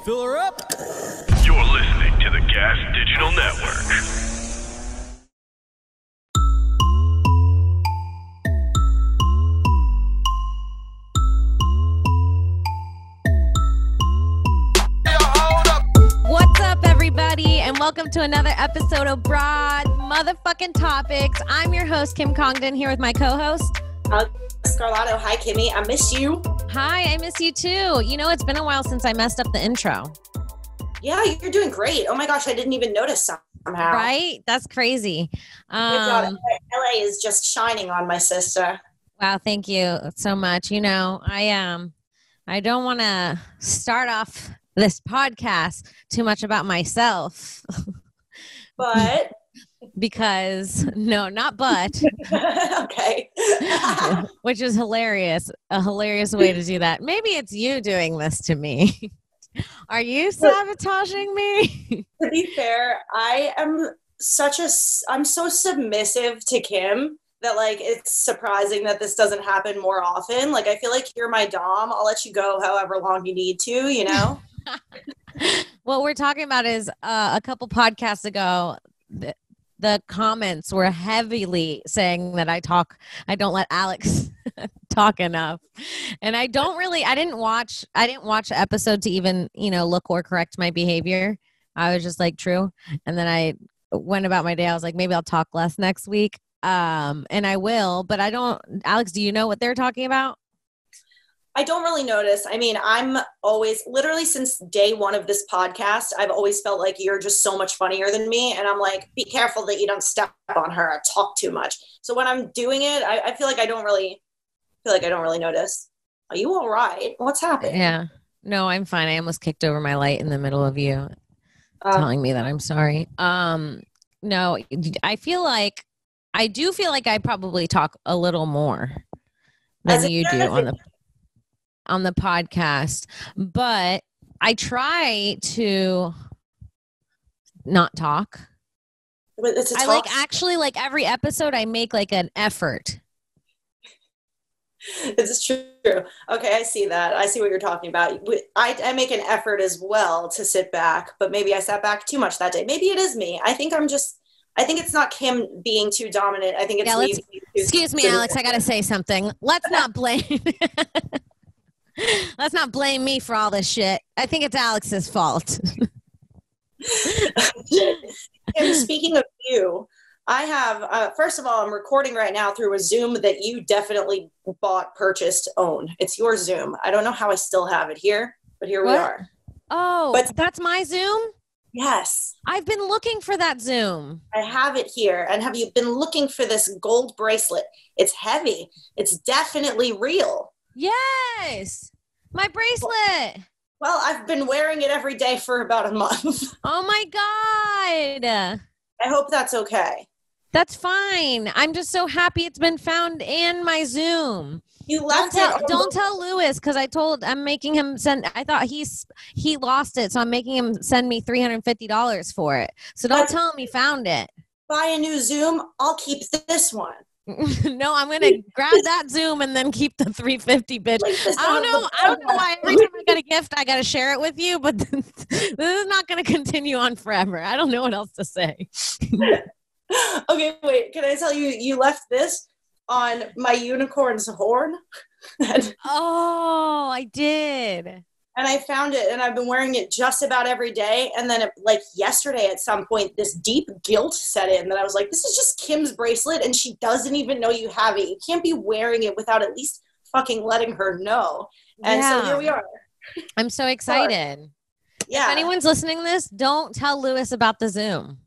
Fill her up. You're listening to the Gas Digital Network. What's up, everybody, and welcome to another episode of Broad Motherfucking Topics. I'm your host, Kim Congdon, here with my co-host, Alex Scarlato. Hi, Kimmy. I miss you. Hi, I miss you too. You know, it's been a while since I messed up the intro. Yeah, you're doing great. Oh my gosh, I didn't even notice somehow. Right? That's crazy. Good job. LA is just shining on my sister. Wow, thank you so much. You know, I don't want to start off this podcast too much about myself. But because not but okay. Which is hilarious. A hilarious way to do that. Maybe it's you doing this to me. Are you sabotaging me? To be fair, I'm so submissive to Kim that like it's surprising that this doesn't happen more often. Like I feel like you're my dom. I'll let you go however long you need to, you know? What we're talking about is a couple podcasts ago, the comments were heavily saying that I don't let Alex talk enough. And I didn't watch the episode to even, look or correct my behavior. I was just like, true. And then I went about my day. I was like, maybe I'll talk less next week. And I will, but Alex, do you know what they're talking about? I don't really notice. I mean, I'm always, literally since day one of this podcast, I've always felt like you're just so much funnier than me. And I'm like, be careful that you don't step on her or talk too much. So when I'm doing it, I feel like I don't really notice. Are you all right? What's happening? Yeah. No, I'm fine. I almost kicked over my light in the middle of you telling me that I'm sorry. No, I do feel like I probably talk a little more than you do on the podcast, but I try to not talk. Actually every episode I make like an effort. This is true. Okay, I see that. I see what you're talking about. I make an effort as well to sit back, but maybe I sat back too much that day. Maybe it is me. I think it's not Kim being too dominant. I think it's me. Excuse me, Alex. I got to say something. Let's not blame me for all this shit. I think it's Alex's fault. And speaking of you, I have, first of all, I'm recording right now through a Zoom that you definitely bought, purchased, owned. It's your Zoom. I don't know how I still have it here, but here we are. Oh, but that's my Zoom? Yes. I've been looking for that Zoom. I have it here. And have you been looking for this gold bracelet? It's heavy. It's definitely real. Yes. My bracelet. Well, I've been wearing it every day for about a month. Oh my God. I hope that's okay. That's fine. I'm just so happy it's been found in my Zoom. You left it. Don't tell Lewis because I'm making him send. I thought he lost it, so I'm making him send me $350 for it. So don't tell him he found it. Buy a new Zoom. I'll keep this one. No, I'm gonna grab that Zoom and then keep the $350, bitch. I don't know why every time I get a gift, I gotta share it with you, but this is not gonna continue on forever. I don't know what else to say. Okay, wait. Can I tell you? You left this on my unicorn's horn. Oh, I did. And I found it, and I've been wearing it just about every day. And then, like yesterday, at some point, this deep guilt set in that I was like, "This is just Kim's bracelet, and she doesn't even know you have it. You can't be wearing it without at least fucking letting her know." And so here we are. I'm so excited. Yeah. If anyone's listening to this, don't tell Lewis about the Zoom,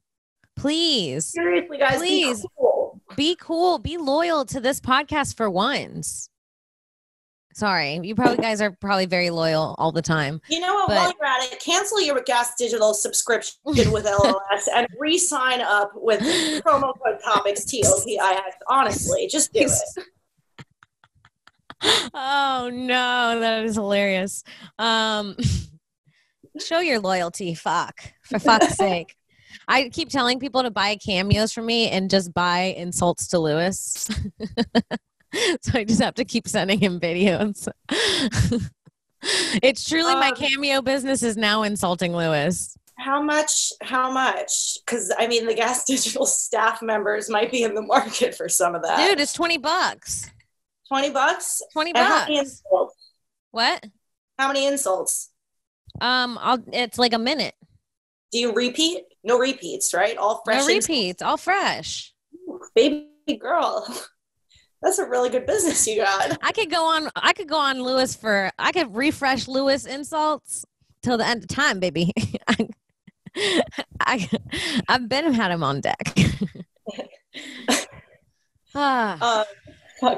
please. Seriously, guys, please be cool. Be loyal to this podcast for once. Sorry, you guys are probably very loyal all the time. You know what? While you're at it, cancel your Gas Digital subscription with LLS and re-sign up with promo code Topix, TOPIX. Honestly, just do it. Oh no, that is hilarious. Show your loyalty, for fuck's sake. I keep telling people to buy cameos from me and just buy insults to Lewis. So I just have to keep sending him videos. It's truly my cameo business is now insulting Lewis. How much? Because I mean, the Gas Digital staff members might be in the market for some of that. Dude, it's $20. $20? $20. And how many insults? What? How many insults? It's like a minute. Do you repeat? No repeats, right? All fresh. No repeats, all fresh. Ooh, baby girl. That's a really good business you got. I could go on Lewis I could refresh Lewis insults till the end of time, baby. I've been had him on deck. Fuck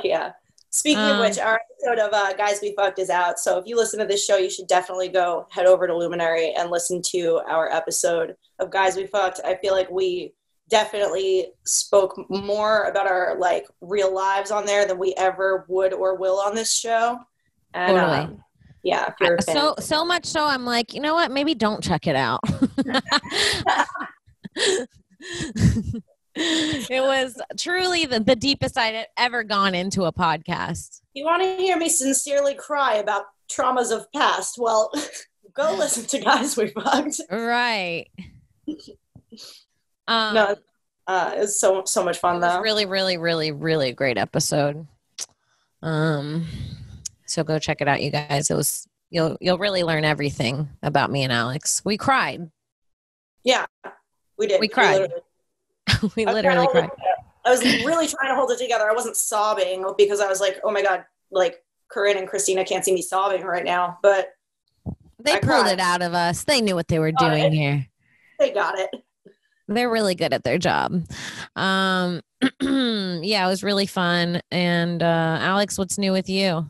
yeah. Speaking of which, our episode of Guys We Fucked is out. So if you listen to this show, you should definitely go head over to Luminary and listen to our episode of Guys We Fucked. I feel like we definitely spoke more about our like real lives on there than we ever would or will on this show. And totally. Yeah, if you're a fan. So much so I'm like, you know what? Maybe don't check it out. It was truly the deepest I'd ever gone into a podcast. You want to hear me sincerely cry about traumas of past? Well, go listen to Guys We Fucked. Right. No, it was so much fun though. Really, really, really, really great episode. So go check it out, you guys. It was you'll really learn everything about me and Alex. We cried. Yeah, we did. We cried. We literally cried. I was really trying to hold it together. I wasn't sobbing because I was like, oh my God, like Corinne and Christina can't see me sobbing right now. But they pulled it out of us. They knew what they were doing here. They got it. They're really good at their job. Yeah, it was really fun. And Alex, what's new with you?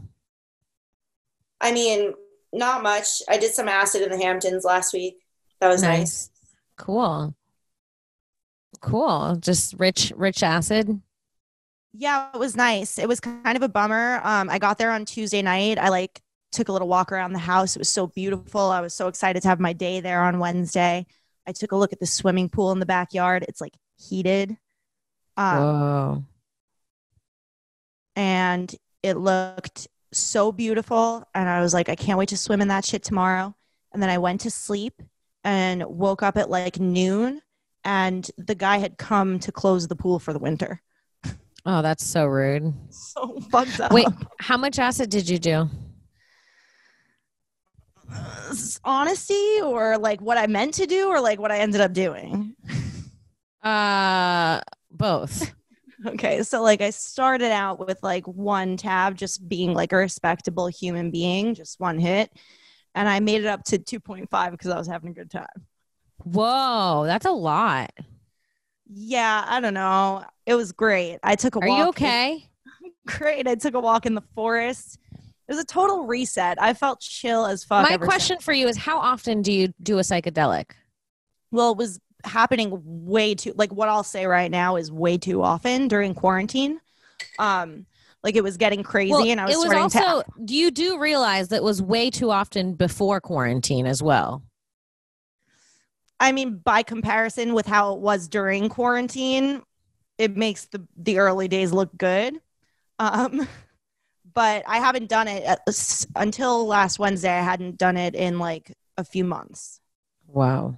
I mean, not much. I did some acid in the Hamptons last week. That was nice. Cool. Just rich acid. Yeah, it was nice. It was kind of a bummer. I got there on Tuesday night. I took a little walk around the house. It was so beautiful. I was so excited to have my day there on Wednesday. I took a look at the swimming pool in the backyard. It's like heated. Whoa. And it looked so beautiful. And I was like, I can't wait to swim in that shit tomorrow. And then I went to sleep and woke up at like noon. And the guy had come to close the pool for the winter. Oh, that's so rude. So fucked up. Wait, how much acid did you do? Honesty, or like what I meant to do, or like what I ended up doing? Both. Okay, so like I started out with like one tab, just being like a respectable human being, just one hit. And I made it up to 2.5 because I was having a good time. Whoa, that's a lot. Yeah, I don't know. It was great. I took a walk. Are you okay? Great. I took a walk in the forest. It was a total reset. I felt chill as fuck. My question for you is, how often do you do a psychedelic? Well, it was happening way too, like what I'll say right now is way too often during quarantine. Like it was getting crazy, and I was starting to. You do realize that it was way too often before quarantine as well. I mean, by comparison with how it was during quarantine, it makes the early days look good. But I haven't done it until last Wednesday. I hadn't done it in like a few months. Wow.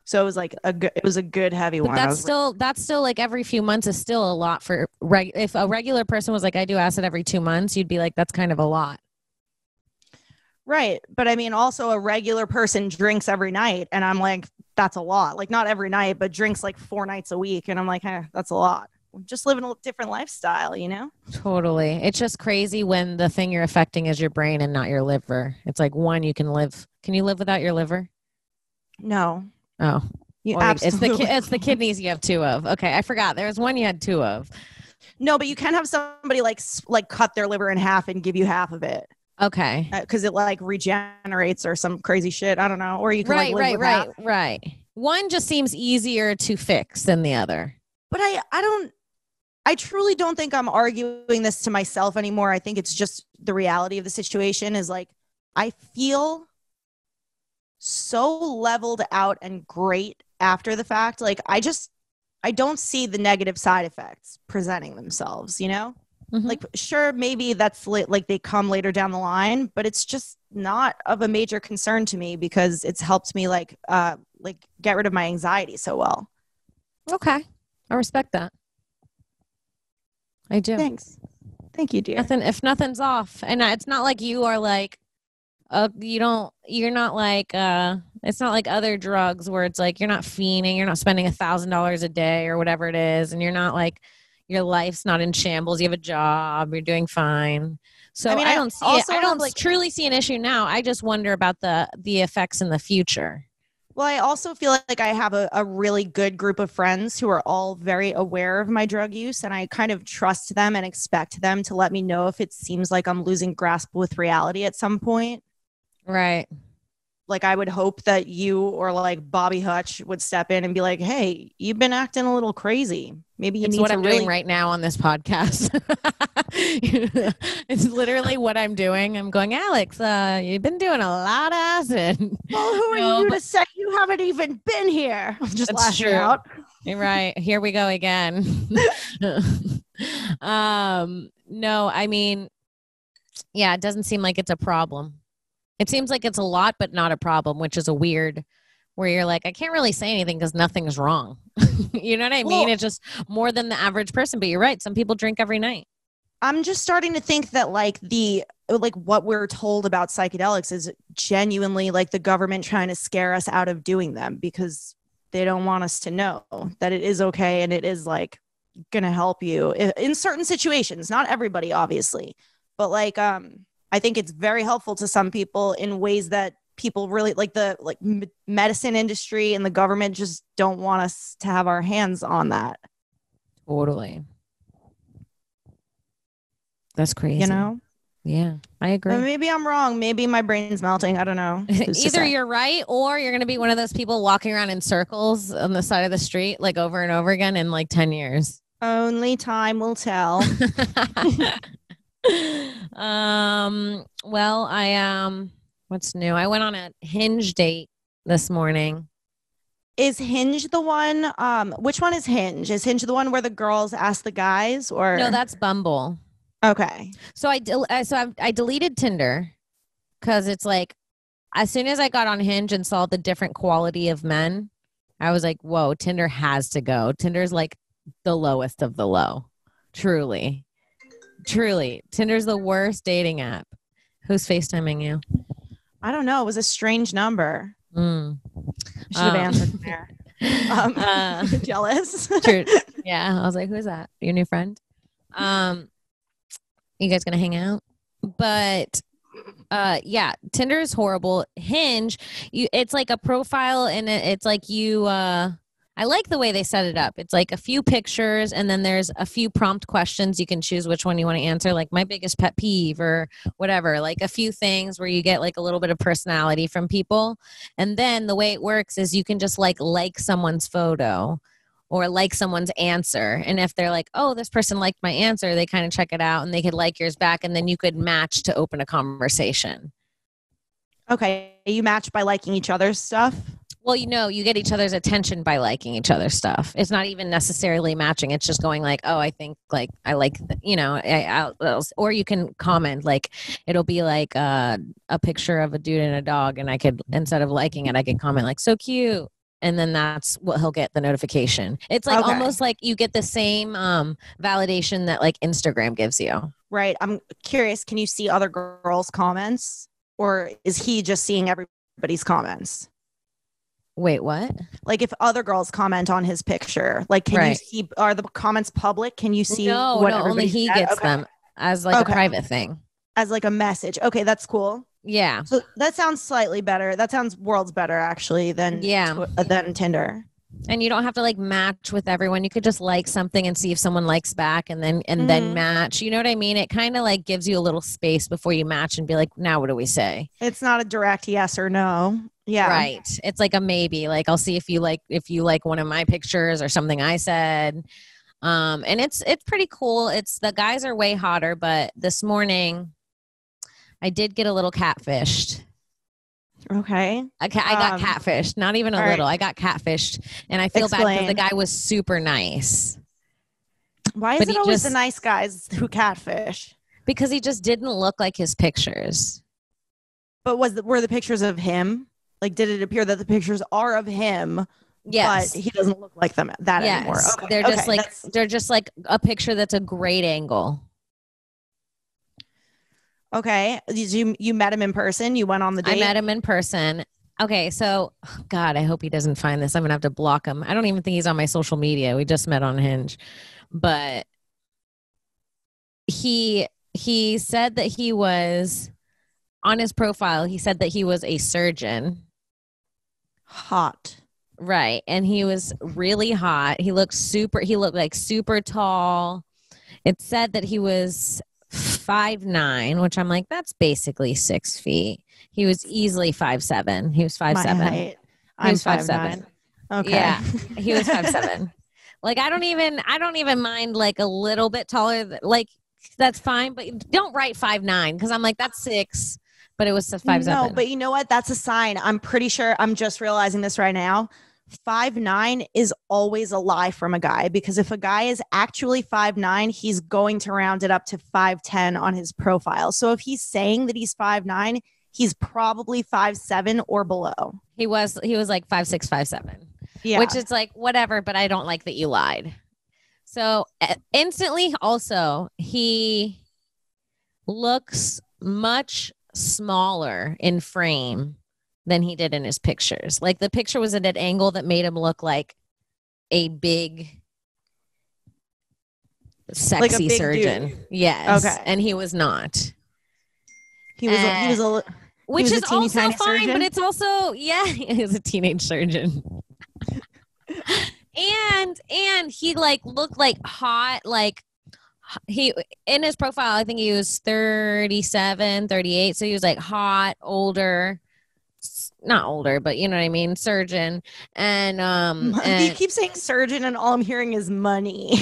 So it was like it was a good heavy one. That's still like every few months is still a lot for if a regular person was like, I do acid every 2 months, you'd be like, that's kind of a lot. Right. But I mean, also a regular person drinks every night. And I'm like, that's a lot. Like not every night, but drinks like 4 nights a week. And I'm like, that's a lot. I'm just living a different lifestyle, you know? Totally. It's just crazy when the thing you're affecting is your brain and not your liver. It's like one, you can live. Can you live without your liver? No. Oh. Absolutely. It's the kidneys you have 2 of. Okay. I forgot. There was one you had 2 of. No, but you can have somebody like cut their liver in half and give you half of it. Okay. Because it like regenerates or some crazy shit. I don't know. Or you can right. One just seems easier to fix than the other. But I truly don't think I'm arguing this to myself anymore. I think it's just the reality of the situation is like, I feel so leveled out and great after the fact. Like I don't see the negative side effects presenting themselves, you know? Like, sure, maybe that's like they come later down the line, but it's just not of a major concern to me because it's helped me like get rid of my anxiety so well. Okay. I respect that. I do. Thanks. Thank you, dear. If nothing's off. And it's not like you are like, you're not like, it's not like other drugs where it's like, you're not fiending, you're not spending $1,000 a day or whatever it is. And you're not like, your life's not in shambles. You have a job. You're doing fine. So I mean, I don't see it. I don't truly see an issue now. I just wonder about the effects in the future. Well, I also feel like I have a really good group of friends who are all very aware of my drug use, and I kind of trust them and expect them to let me know if it seems like I'm losing grasp with reality at some point. Right. Like I would hope that you or like Bobby Hutch would step in and be like, hey, you've been acting a little crazy. Maybe you need to I'm doing right now on this podcast. It's literally what I'm doing. I'm going, Alex, you've been doing a lot of acid. Well, who are you to say you haven't even been here? I'm just lashing out. You're right. Here we go again. No, I mean, yeah, it doesn't seem like it's a problem. It seems like it's a lot, but not a problem, which is a weird where you're like, I can't really say anything because nothing's wrong. You know what I mean? It's just more than the average person. But you're right. Some people drink every night. I'm just starting to think that like what we're told about psychedelics is genuinely like the government trying to scare us out of doing them because they don't want us to know that it is okay and it is like going to help you in certain situations. Not everybody, obviously, but like I think it's very helpful to some people in ways that people really like the medicine industry and the government just don't want us to have our hands on that. Totally. That's crazy. You know? Yeah, I agree. But maybe I'm wrong. Maybe my brain's melting. I don't know. Either you're right or you're going to be one of those people walking around in circles on the side of the street, like over and over again in like 10 years. Only time will tell. Well, what's new? I went on a Hinge date this morning. Is Hinge the one? Which one is Hinge? Is Hinge the one where the girls ask the guys or? No, that's Bumble. Okay. So I deleted Tinder because it's like, as soon as I got on Hinge and saw the different quality of men, I was like, whoa, Tinder has to go. Tinder's like the lowest of the low. Truly. Tinder's the worst dating app. Who's FaceTiming you? I don't know. It was a strange number. I should have answered there. Jealous. True. Yeah. I was like, who's that? Your new friend? You guys gonna hang out? But yeah, Tinder is horrible. Hinge, it's like a profile and it's like you I like the way they set it up. It's like a few pictures and then there's a few prompt questions. You can choose which one you want to answer, like my biggest pet peeve or whatever, like a few things where you get like a little bit of personality from people. And then the way it works is you can just like someone's photo or like someone's answer. And if they're like, oh, this person liked my answer, they kind of check it out and they could like yours back. And then you could match to open a conversation. Okay. You match by liking each other's stuff? Well, you know, you get each other's attention by liking each other's stuff. It's not even necessarily matching. It's just going like, oh, I think like I like, or you can comment like it'll be like a picture of a dude and a dog. And I could, instead of liking it, I could comment like, so cute. And then that's what he'll get the notification. It's like almost like you get the same validation that like Instagram gives you. Right. I'm curious. Can you see other girls' comments or is he just seeing everybody's comments? Wait, what? Like if other girls comment on his picture, like can you see, are the comments public? Can you see what only he gets them as like a private thing. As like a message. Okay, that's cool. Yeah. So that sounds slightly better. That sounds worlds better actually than Tinder. And you don't have to like match with everyone. You could just like something and see if someone likes back and then match. You know what I mean? It kind of like gives you a little space before you match and be like, now what do we say? It's not a direct yes or no. Yeah. Right. It's like a maybe. Like I'll see if you like one of my pictures or something I said. And it's pretty cool. The guys are way hotter, but this morning I did get a little catfished. Okay. I got catfished. Not even a little. I got catfished. And I feel bad because the guy was super nice. Why is it always the nice guys who catfish? Because he just didn't look like his pictures. But were the pictures of him? Like, did it appear that the pictures are of him? Yes. But he doesn't look like them anymore. Okay. They're just like a picture that's a great angle. Okay. You met him in person? You went on the date? I met him in person. Okay, so God, I hope he doesn't find this. I'm gonna have to block him. I don't even think he's on my social media. We just met on Hinge. But he said that he was on his profile, he said that he was a surgeon. Hot. Right. And he was really hot. He looked like super tall. It said that he was 5'9", which I'm like, that's basically 6 feet. He was easily 5'7". He was 5'7". I'm 5'9". Okay. Yeah. He was 5'7". Like, I don't even mind like a little bit taller. Like, that's fine, but don't write 5'9", because I'm like, that's 6, but it was 5'7". No, but you know what? That's a sign. I'm pretty sure, I'm just realizing this right now. 5'9" is always a lie from a guy, because if a guy is actually 5'9", he's going to round it up to 5'10" on his profile. So if he's saying that he's 5'9", he's probably 5'7" or below. He was like 5'6", 5'7". Yeah. Which is like, whatever, but I don't like that you lied. So instantly, also, he looks much smaller in frame than he did in his pictures. Like, the picture was at an angle that made him look like a big, sexy like a big surgeon. Dude. Yes. Okay. And he was not. Which is also fine, surgeon? but it's also, he was a teenage surgeon. and he like looked like hot, like he in his profile, I think he was 37, 38. So he was like hot, older, not older, but you know what I mean, surgeon. And you keep saying surgeon, and all I'm hearing is money.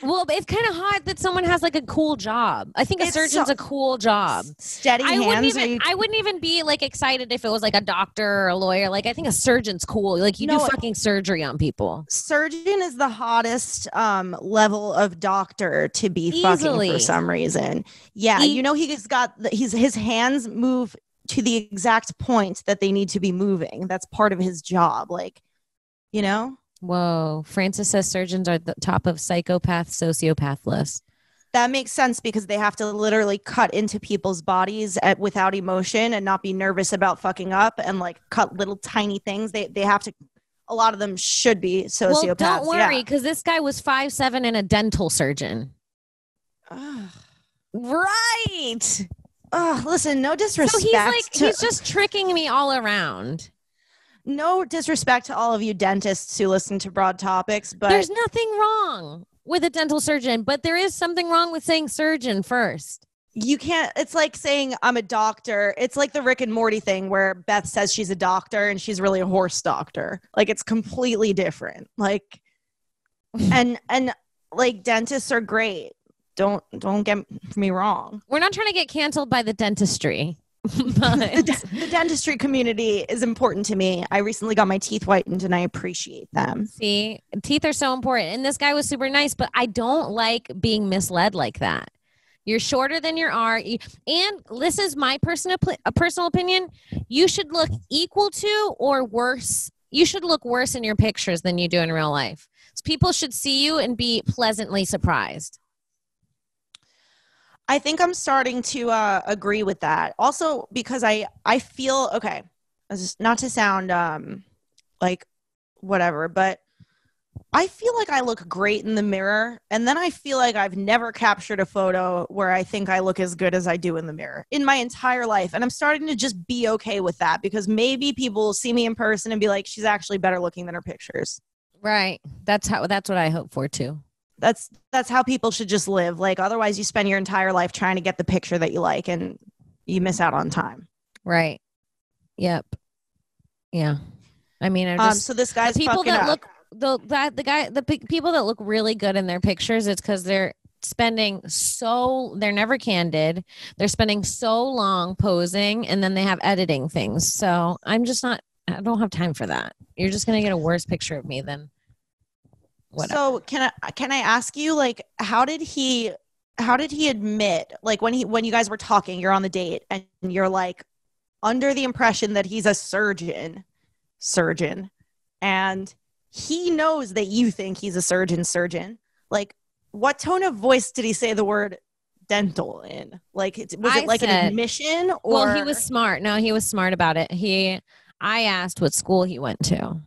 Well, it's kind of hot that someone has like a cool job. I think a surgeon's a cool job. Steady hands. I wouldn't even be like excited if it was like a doctor or a lawyer. Like, I think a surgeon's cool. Like, you do fucking surgery on people. Surgeon is the hottest level of doctor to be fucking for some reason. Yeah, you know, he's got his hands move to the exact point that they need to be moving. That's part of his job. Like, you know. Whoa. Francis says surgeons are the top of psychopath, sociopath list. That makes sense, because they have to literally cut into people's bodies without emotion and not be nervous about fucking up, and like cut little tiny things. They have to, a lot of them should be sociopaths. Well, don't worry, because this guy was 5'7" and a dental surgeon. Right. Listen, no disrespect. So he's just tricking me all around. No disrespect to all of you dentists who listen to Broad Topics, but there's nothing wrong with a dental surgeon, but there is something wrong with saying surgeon first. You can't, it's like saying I'm a doctor. It's like the Rick and Morty thing where Beth says she's a doctor and she's really a horse doctor. Like, it's completely different. Like, and like, dentists are great. Don't get me wrong. We're not trying to get canceled by the dentistry. But the dentistry community is important to me. I recently got my teeth whitened and I appreciate them. See, teeth are so important. And this guy was super nice, but I don't like being misled like that. You're shorter than you are. And this is my personal opinion. You should look equal to or worse. You should look worse in your pictures than you do in real life. So people should see you and be pleasantly surprised. I think I'm starting to agree with that. Also, because I feel, okay, not to sound like whatever, but I feel like I look great in the mirror. And then I feel like I've never captured a photo where I think I look as good as I do in the mirror in my entire life. And I'm starting to just be okay with that, because maybe people will see me in person and be like, she's actually better looking than her pictures. Right. That's what I hope for too. That's how people should just live. Like, otherwise you spend your entire life trying to get the picture that you like and you miss out on time. Right. Yep. Yeah. I mean, so this guy's the people fucking that up. the people that look really good in their pictures, it's because they're never candid. They're spending so long posing, and then they have editing things. So I don't have time for that. You're just going to get a worse picture of me than whatever. So can I ask you, like, how did he admit, like, when you guys were talking, you're on the date and you're like under the impression that he's a surgeon, and he knows that you think he's a surgeon. Like, what tone of voice did he say the word dental in? Like, was it like an admission? Or well, he was smart. No, he was smart about it. I asked what school he went to,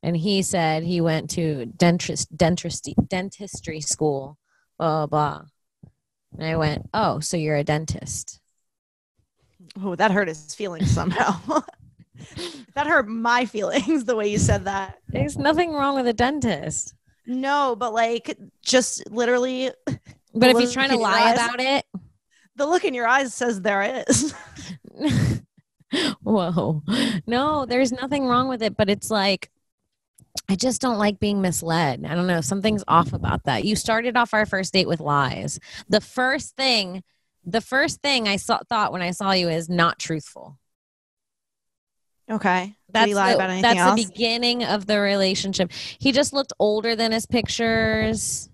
and he said he went to dentistry school, blah, blah, blah. And I went, oh, so you're a dentist. Oh, that hurt his feelings somehow. That hurt my feelings, the way you said that. There's nothing wrong with a dentist. No, but like, just literally. But if he's trying to lie about it. The look in your eyes says there is. Whoa. No, there's nothing wrong with it. But it's like, I just don't like being misled. I don't know. Something's off about that. You started off our first date with lies. The first thing I thought when I saw you is not truthful. Okay. Did he lie about anything else? That's the beginning of the relationship. He just looked older than his pictures.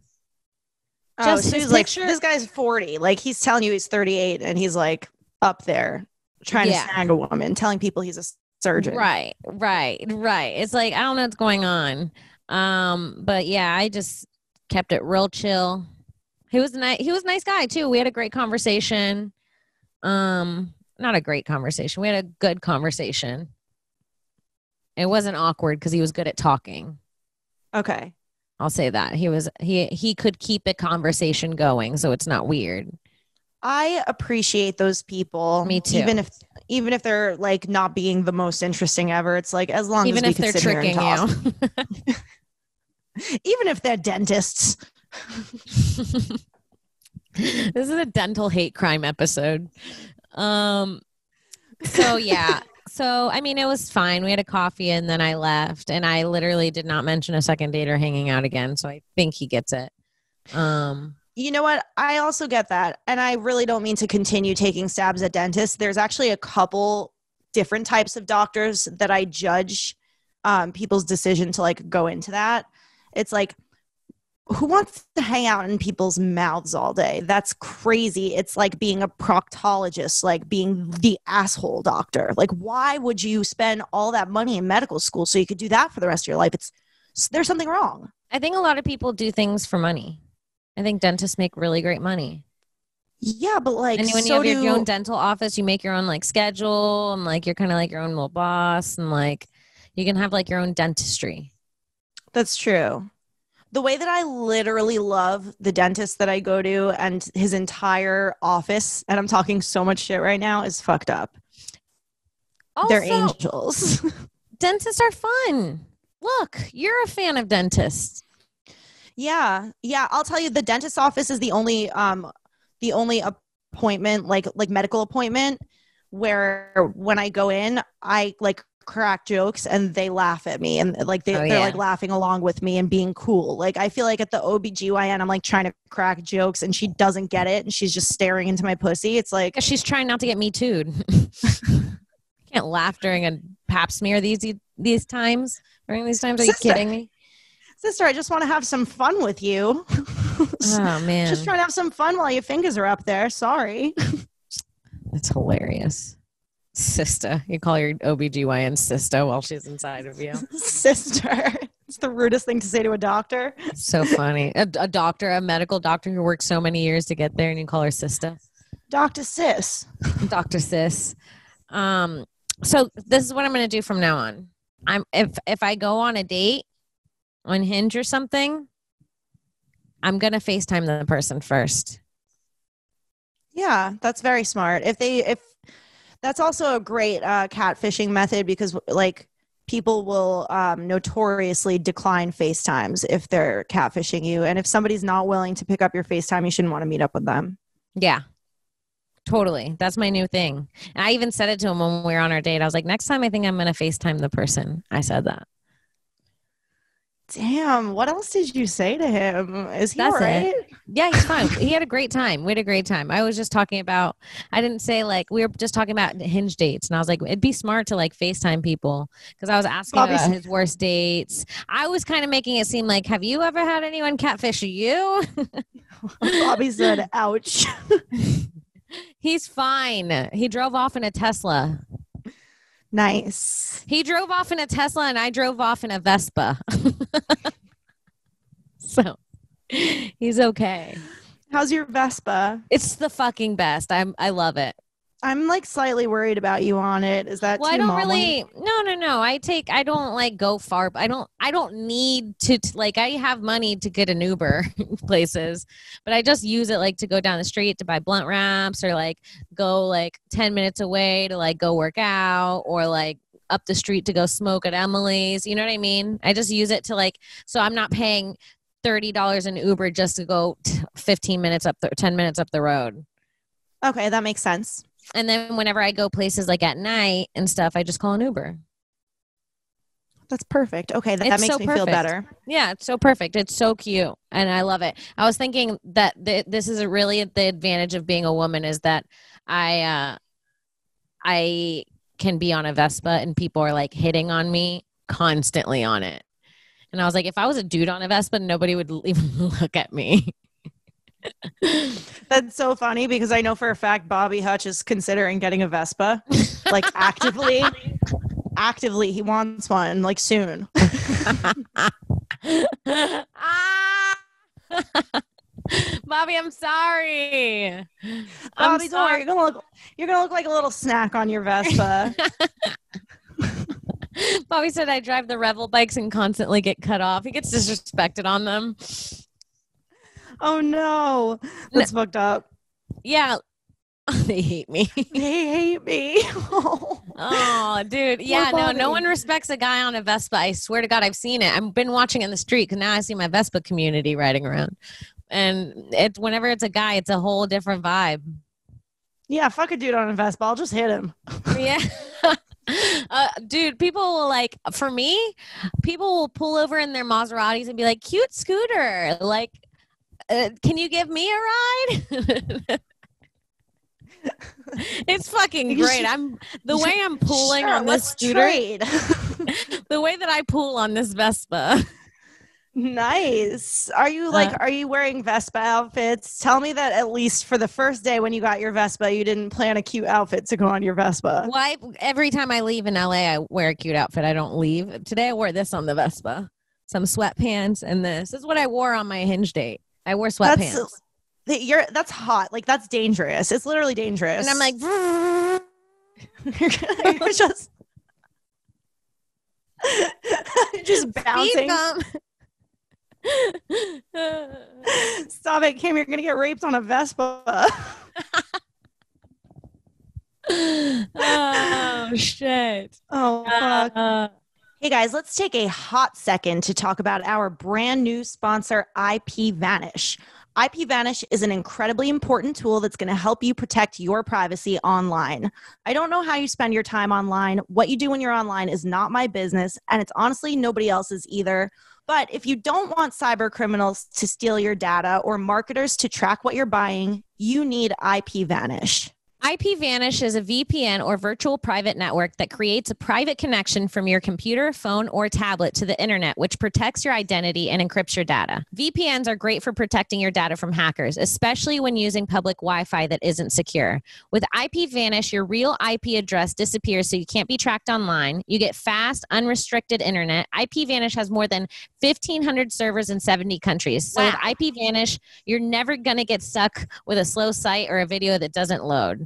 So he's like, this guy's 40. Like, he's telling you he's 38 and he's like up there trying to snag a woman, telling people he's a surgeon. Right. It's like, I don't know what's going on. But yeah, I just kept it real chill. He was a nice guy too. We had a great conversation. Not a great conversation. We had a good conversation. It wasn't awkward because he was good at talking. Okay. I'll say that. He could keep a conversation going, so it's not weird. I appreciate those people. Me too. Even if they're like not being the most interesting ever, it's like, as long as we could sit here and talk. Even if they're tricking you. Even if they're dentists. This is a dental hate crime episode. So yeah. So, I mean, it was fine. We had a coffee and then I left, and I literally did not mention a second date or hanging out again. So I think he gets it. You know what? I also get that. And I really don't mean to continue taking stabs at dentists. There's actually a couple different types of doctors that I judge people's decision to like go into that. It's like, who wants to hang out in people's mouths all day? That's crazy. It's like being a proctologist, like being the asshole doctor. Like, why would you spend all that money in medical school so you could do that for the rest of your life? There's something wrong. I think a lot of people do things for money. I think dentists make really great money. Yeah, but like, and when you have your own dental office, you make your own like schedule, and like you're kind of like your own little boss, and like you can have like your own dentistry. That's true. The way that I literally love the dentist that I go to and his entire office, and I'm talking so much shit right now, is fucked up. Also, they're angels. Dentists are fun. Look, you're a fan of dentists. Yeah. I'll tell you, the dentist office is the only appointment, like medical appointment, where when I go in, I like crack jokes and they laugh at me, and like they're like laughing along with me and being cool. Like, I feel like at the OBGYN, I'm like trying to crack jokes and she doesn't get it and she's just staring into my pussy. It's like, she's trying not to get me too'd. Can't laugh during a pap smear these times. During these times, are you kidding me? Sister, I just want to have some fun with you. Oh, man. Just trying to have some fun while your fingers are up there. Sorry. That's hilarious. Sister. You call your OBGYN sister while she's inside of you. Sister. It's the rudest thing to say to a doctor. So funny. A doctor, a medical doctor who worked so many years to get there, and you call her sister. Dr. Sis. Dr. Sis. So this is what I'm going to do from now on. If I go on a date on Hinge or something, I'm going to FaceTime the person first. Yeah, that's very smart. If that's also a great catfishing method, because like people will notoriously decline FaceTimes if they're catfishing you. And if somebody's not willing to pick up your FaceTime, you shouldn't want to meet up with them. Yeah, totally. That's my new thing. And I even said it to him when we were on our date. I was like, next time I think I'm going to FaceTime the person. I said that. Damn, what else did you say to him? Is he That's all right? Yeah, he's fine. He had a great time. We had a great time. I was just talking about, I didn't say like, we were just talking about Hinge dates. And I was like, it'd be smart to like FaceTime people. Because I was asking about his worst dates. I was kind of making it seem like, have you ever had anyone catfish you? Bobby said, ouch. He's fine. He drove off in a Tesla. Nice. He drove off in a Tesla and I drove off in a Vespa. So he's okay. How's your Vespa? It's the fucking best. I love it. I'm like slightly worried about you on it. Is that Well, too I don't mommy? really. No. I don't like go far. I don't need to like. I have money to get an Uber places, but I just use it like to go down the street to buy blunt wraps or like go like 10 minutes away to like go work out or like up the street to go smoke at Emily's. You know what I mean? I just use it to like. So I'm not paying $30 in Uber just to go 15 minutes 10 minutes up the road. Okay, that makes sense. And then whenever I go places like at night and stuff, I just call an Uber. That's perfect. Okay, that It's makes so me feel perfect. better. Yeah, it's so perfect. It's so cute. And I love it. I was thinking that this is really the advantage of being a woman is that I can be on a Vespa and people are like hitting on me constantly on it. And I was like, if I was a dude on a Vespa, nobody would even look at me. That's so funny because I know for a fact Bobby Hutch is considering getting a Vespa, like actively he wants one like soon. Bobby, I'm sorry. Bobby, don't worry, you're gonna look like a little snack on your Vespa. Bobby said I drive the Revel bikes and constantly get cut off. He gets disrespected on them. Oh no, that's fucked up. Yeah. They hate me. They hate me. Oh, dude. Yeah, no one respects a guy on a Vespa. I swear to God, I've seen it. I've been watching in the street because now I see my Vespa community riding around. And whenever it's a guy, it's a whole different vibe. Yeah, fuck a dude on a Vespa. I'll just hit him. Yeah. Dude, people will like, for me, people will pull over in their Maseratis and be like, cute scooter. Like, can you give me a ride? It's fucking great. The way I'm pulling on this scooter. The way that I pull on this Vespa. Nice. Are you wearing Vespa outfits? Tell me that at least for the first day when you got your Vespa, you didn't plan a cute outfit to go on your Vespa. Why? Every time I leave in LA, I wear a cute outfit. I don't leave. Today I wore this on the Vespa. Some sweatpants and this. This is what I wore on my Hinge date. I wore sweatpants. That's hot. Like that's dangerous. It's literally dangerous. And I'm like, you're just bouncing. Stop it, Kim. You're gonna get raped on a Vespa. Oh shit. Oh fuck. Hey guys, let's take a hot second to talk about our brand new sponsor, Ipvanish. Ipvanish is an incredibly important tool that's going to help you protect your privacy online. I don't know how you spend your time online. What you do when you're online is not my business, and it's honestly nobody else's either. But if you don't want cyber criminals to steal your data or marketers to track what you're buying, you need Ipvanish. Ipvanish is a VPN or virtual private network that creates a private connection from your computer, phone, or tablet to the internet, which protects your identity and encrypts your data. VPNs are great for protecting your data from hackers, especially when using public Wi-Fi that isn't secure. With Ipvanish, your real IP address disappears so you can't be tracked online. You get fast, unrestricted internet. Ipvanish has more than 1,500 servers in 70 countries. So with Ipvanish, you're never going to get stuck with a slow site or a video that doesn't load.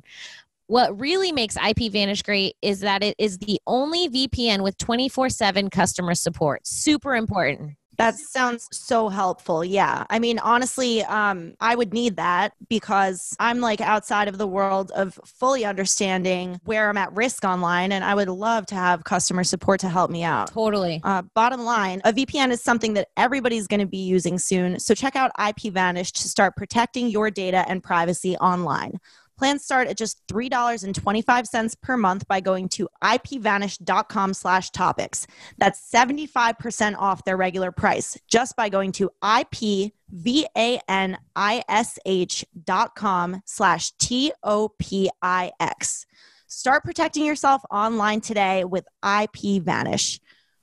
What really makes Ipvanish great is that it is the only VPN with 24/7 customer support. Super important. That sounds so helpful. Yeah. I mean, honestly, I would need that because I'm like outside of the world of fully understanding where I'm at risk online. And I would love to have customer support to help me out. Totally. Bottom line, a VPN is something that everybody's going to be using soon. So check out Ipvanish to start protecting your data and privacy online. Plans start at just $3.25 per month by going to ipvanish.com/topics. That's 75% off their regular price just by going to ipvanish.com/TOPIX. Start protecting yourself online today with Ipvanish.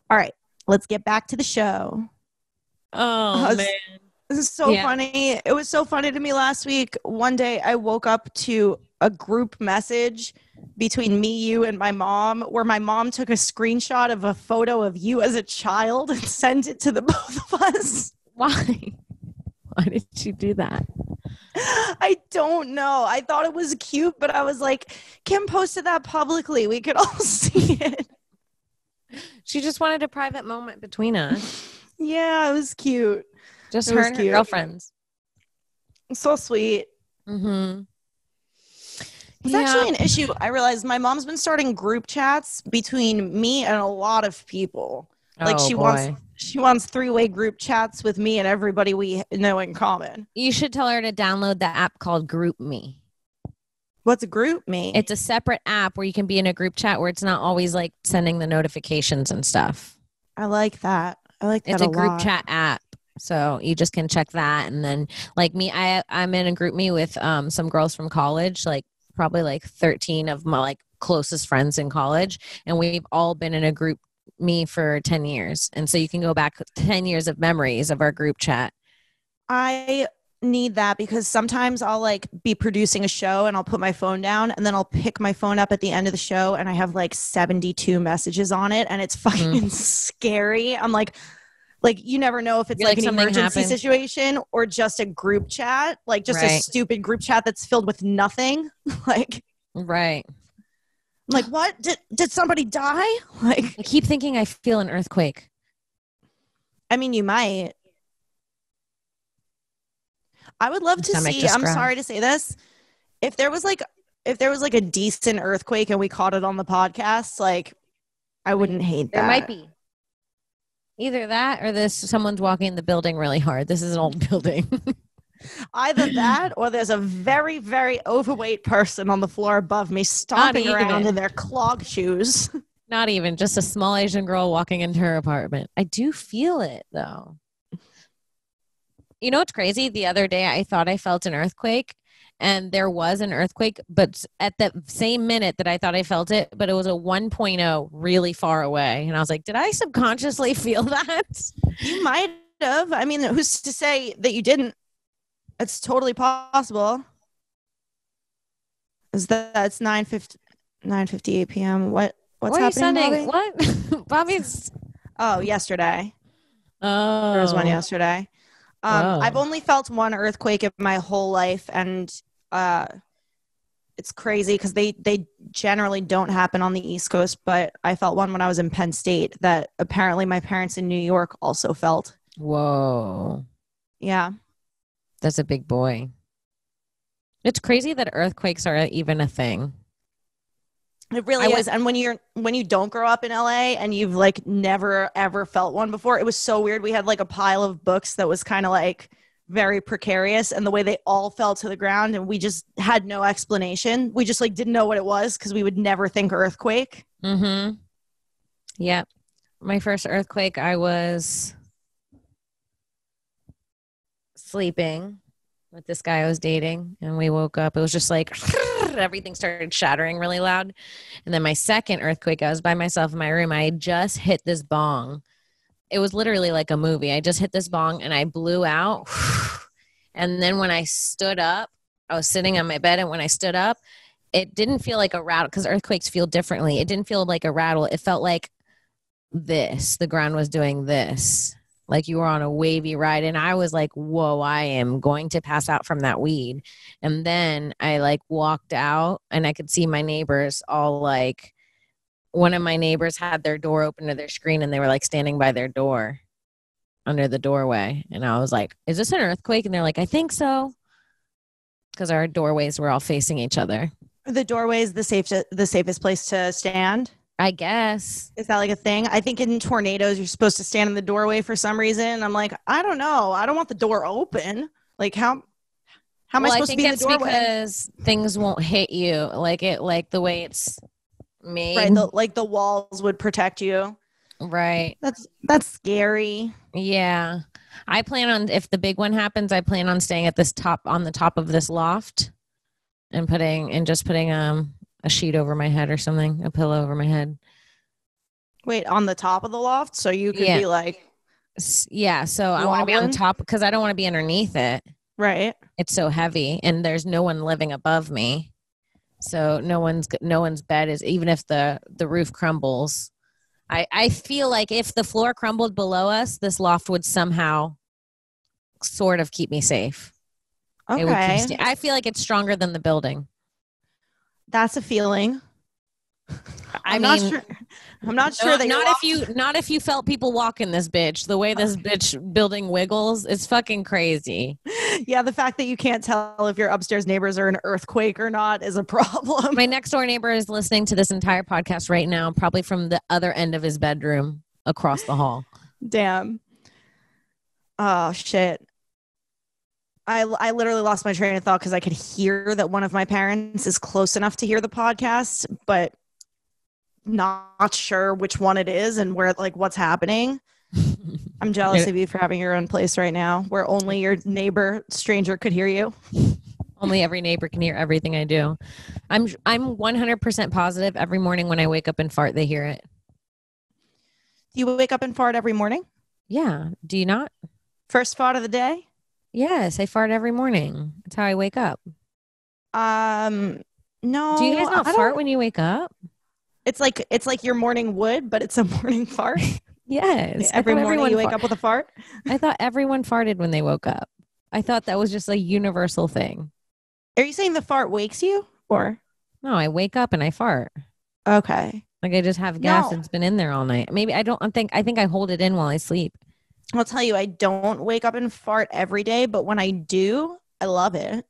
All right, let's get back to the show. Oh, man. This is so funny. It was so funny to me last week. One day I woke up to a group message between me, you, and my mom, where my mom took a screenshot of a photo of you as a child and sent it to the both of us. Why? Why did she do that? I don't know. I thought it was cute, but I was like, Kim posted that publicly. We could all see it. She just wanted a private moment between us. Yeah, it was cute. Just her and her girlfriends. So sweet. Mm-hmm. It's actually an issue. I realized my mom's been starting group chats between me and a lot of people. Like she wants three-way group chats with me and everybody we know in common. You should tell her to download the app called Group Me. What's a Group Me? It's a separate app where you can be in a group chat where it's not always like sending the notifications and stuff. I like that. It's a group chat app. So you just can check that. And then like me, I'm in a group me with some girls from college, like probably like 13 of my like closest friends in college. And we've all been in a group me for 10 years. And so you can go back 10 years of memories of our group chat. I need that because sometimes I'll like be producing a show and I'll put my phone down and then I'll pick my phone up at the end of the show and I have like 72 messages on it and it's fucking scary. I'm like you never know if it's like an emergency situation or just a group chat, like just a stupid group chat that's filled with nothing. Like, right. I'm like, what? Did somebody die? Like, I keep thinking I feel an earthquake. I mean, you might. I would love to see, I'm sorry to say this, if there was like a decent earthquake and we caught it on the podcast, like I wouldn't hate that. There might be. Either that or someone's walking the building really hard. This is an old building. Either that or there's a very, very overweight person on the floor above me stomping around in their clog shoes. Not even. Just a small Asian girl walking into her apartment. I do feel it, though. You know what's crazy? The other day, I thought I felt an earthquake, and there was an earthquake, but at the same minute that I thought I felt it, but it was a 1.0 really far away. And I was like, did I subconsciously feel that? You might have. I mean, who's to say that you didn't? It's totally possible. It's 9:58 p.m. What's happening, Bobby? What? Bobby's... Oh, yesterday. Oh. There was one yesterday. I've only felt one earthquake in my whole life, and it's crazy because they generally don't happen on the East Coast, but I felt one when I was in Penn State that apparently my parents in New York also felt. Whoa. Yeah. That's a big boy. It's crazy that earthquakes are even a thing. It really is. And when you don't grow up in LA and you've like never ever felt one before, it was so weird. We had like a pile of books that was kind of like very precarious, and the way they all fell to the ground, and we just had no explanation. We just like didn't know what it was because we would never think earthquake. Mm-hmm. Yeah. My first earthquake, I was sleeping with this guy I was dating, and we woke up. It was just like everything started shattering really loud. And then my second earthquake, I was by myself in my room. I had just hit this bong. It was literally like a movie. I just hit this bong and I blew out. And then when I stood up, I was sitting on my bed, and when I stood up, it didn't feel like a rattle because earthquakes feel differently. It didn't feel like a rattle. It felt like this. The ground was doing this. Like you were on a wavy ride. And I was like, whoa, I am going to pass out from that weed. And then I like walked out and I could see my neighbors all like, one of my neighbors had their door open to their screen and they were like standing by their door under the doorway. And I was like, is this an earthquake? And they're like, I think so. Because our doorways were all facing each other. The doorway is the safest place to stand? I guess. Is that like a thing? I think in tornadoes, you're supposed to stand in the doorway for some reason. I'm like, I don't know. I don't want the door open. Like how How am I Well, I supposed to think be in the it's doorway? because things won't hit you like the way it's made. Right, like the walls would protect you. Right. That's scary. Yeah. I plan on, if the big one happens, I plan on staying at on the top of this loft and putting a sheet over my head or something, a pillow over my head. Wait, on the top of the loft, so you could Yeah. be like, yeah. So I want to be on wobbling? top because I don't want to be underneath it. right. It's so heavy, and there's no one living above me. So no one's bed is, even if the roof crumbles. I feel like if the floor crumbled below us, this loft would somehow sort of keep me safe. It would Okay, I feel like it's stronger than the building. that's a feeling. I'm not sure. I'm not sure that not if you felt people walking this bitch. The way this bitch building wiggles, it's fucking crazy. Yeah, the fact that you can't tell if your upstairs neighbors are an earthquake or not is a problem. My next door neighbor is listening to this entire podcast right now, probably from the other end of his bedroom across the hall. Damn. Oh shit. I literally lost my train of thought because I could hear that one of my parents is close enough to hear the podcast, but not sure which one it is and where, like, what's happening. I'm jealous of you for having your own place right now where only your neighbor stranger could hear you. Only every neighbor can hear everything I do. I'm 100% positive every morning when I wake up and fart, they hear it. Do you wake up and fart every morning? Yeah. Do you not? First fart of the day? Yes, I fart every morning. That's how I wake up. No. Do you guys not fart when you wake up? It's like your morning wood, but it's a morning fart. Yes. Every morning you wake up with a fart. I thought everyone farted when they woke up. I thought that was just a universal thing. Are you saying the fart wakes you or? No, I wake up and I fart. Okay. Like I just have gas that's been in there all night. Maybe I think I hold it in while I sleep. I'll tell you, I don't wake up and fart every day, but when I do, I love it.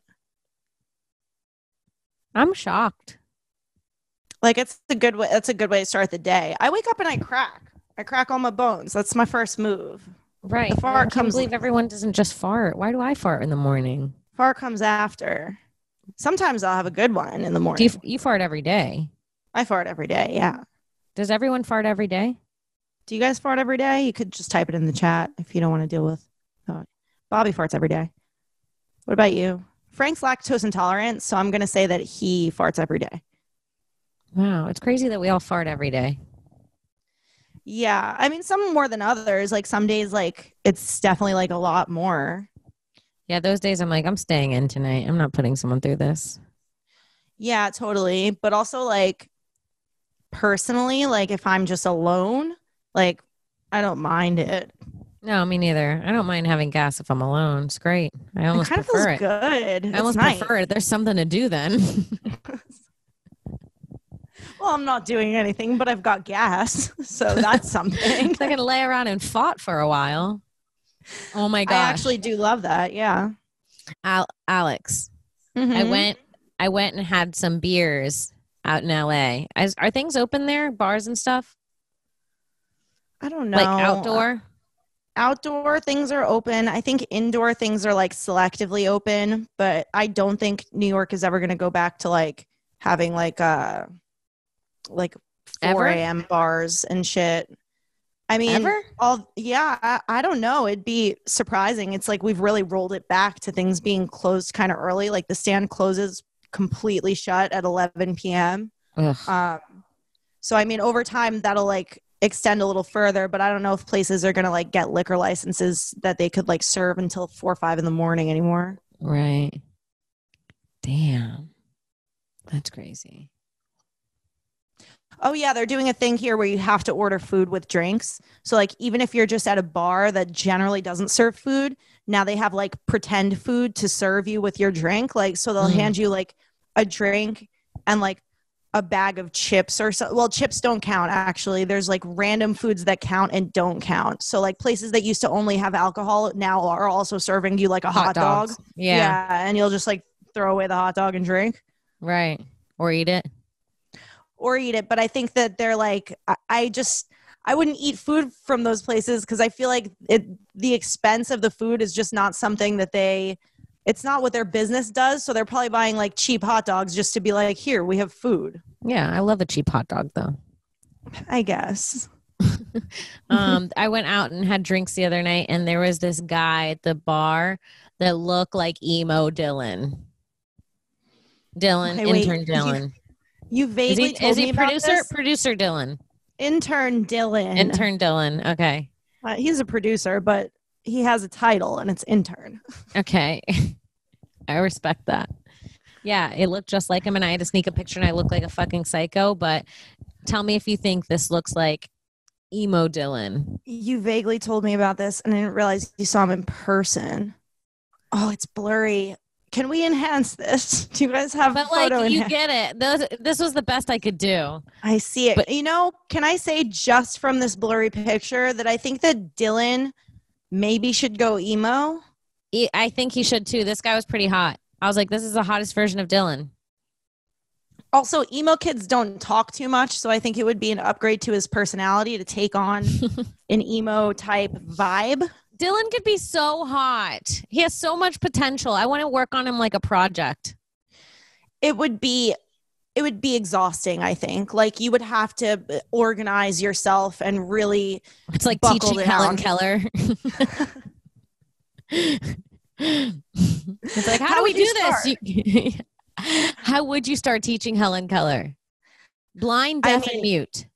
I'm shocked. Like it's a good way. That's a good way to start the day. I wake up and I crack all my bones. That's my first move. Right. The fart I can't believe everyone doesn't just fart. Why do I fart in the morning? Fart comes after. Sometimes I'll have a good one in the morning. Do you fart every day? I fart every day. Yeah. Does everyone fart every day? Do you guys fart every day? You could just type it in the chat if you don't want to deal with Bobby farts every day. What about you? Frank's lactose intolerant, so I'm going to say that he farts every day. Wow. It's crazy that we all fart every day. Yeah. I mean, some more than others. Like some days, like it's definitely like a lot more. Yeah. Those days I'm like, I'm staying in tonight. I'm not putting someone through this. Yeah, totally. But also like personally, like if I'm just alone, like I don't mind it. No, me neither. I don't mind having gas if I'm alone. It's great. I almost prefer it. Good. I almost prefer it. There's something to do then. Well, I'm not doing anything, but I've got gas, so that's something. I can lay around and fought for a while. Oh my gosh! I actually do love that. Yeah, Alex, I went and had some beers out in LA. Are things open there? Bars and stuff? I don't know. Like outdoor? Outdoor things are open. I think indoor things are like selectively open, but I don't think New York is ever going to go back to like having like 4 a.m. bars and shit. I mean, I don't know. It'd be surprising. It's like we've really rolled it back to things being closed kind of early. Like the stand closes completely shut at 11 p.m. So, I mean, over time, that'll like extend a little further, but I don't know if places are going to like get liquor licenses that they could like serve until 4 or 5 in the morning anymore. Right. Damn. That's crazy. Oh, yeah. They're doing a thing here where you have to order food with drinks. So like even if you're just at a bar that generally doesn't serve food, now they have like pretend food to serve you with your drink. Like, so they'll hand you like a drink and like a bag of chips or so. Well, chips don't count, actually. There's like random foods that count and don't count. So like places that used to only have alcohol now are also serving you like a hot dog. Yeah. And you'll just like throw away the hot dog and drink. Right. Or eat it. But I think that they're like, I wouldn't eat food from those places because I feel like the expense of the food is just not something that they it's not what their business does. So they're probably buying like cheap hot dogs just to be like, here, we have food. Yeah, I love a cheap hot dog though. I guess. I went out and had drinks the other night, and there was this guy at the bar that looked like emo Dylan. Intern Dylan. You vaguely told me about producer? this. Producer Dylan. Intern Dylan. Okay. He's a producer, but he has a title, and it's intern. Okay. I respect that. Yeah, it looked just like him, and I had to sneak a picture, and I look like a fucking psycho. But tell me if you think this looks like emo Dylan. You vaguely told me about this, and I didn't realize you saw him in person. Oh, it's blurry. Can we enhance this? Do you guys have photo you get it. This was the best I could do. I see it. But can I say just from this blurry picture that I think that Dylan maybe should go emo? I think he should too. This guy was pretty hot. I was like, this is the hottest version of Dylan. Also, emo kids don't talk too much, so I think it would be an upgrade to his personality to take on an emo type vibe. Dylan could be so hot. He has so much potential. I want to work on him like a project. It would be exhausting, I think. Like you would have to organize yourself and really it's like teaching Helen Keller. It's like, how do we do this? How would you start teaching Helen Keller? Blind, deaf, and mute.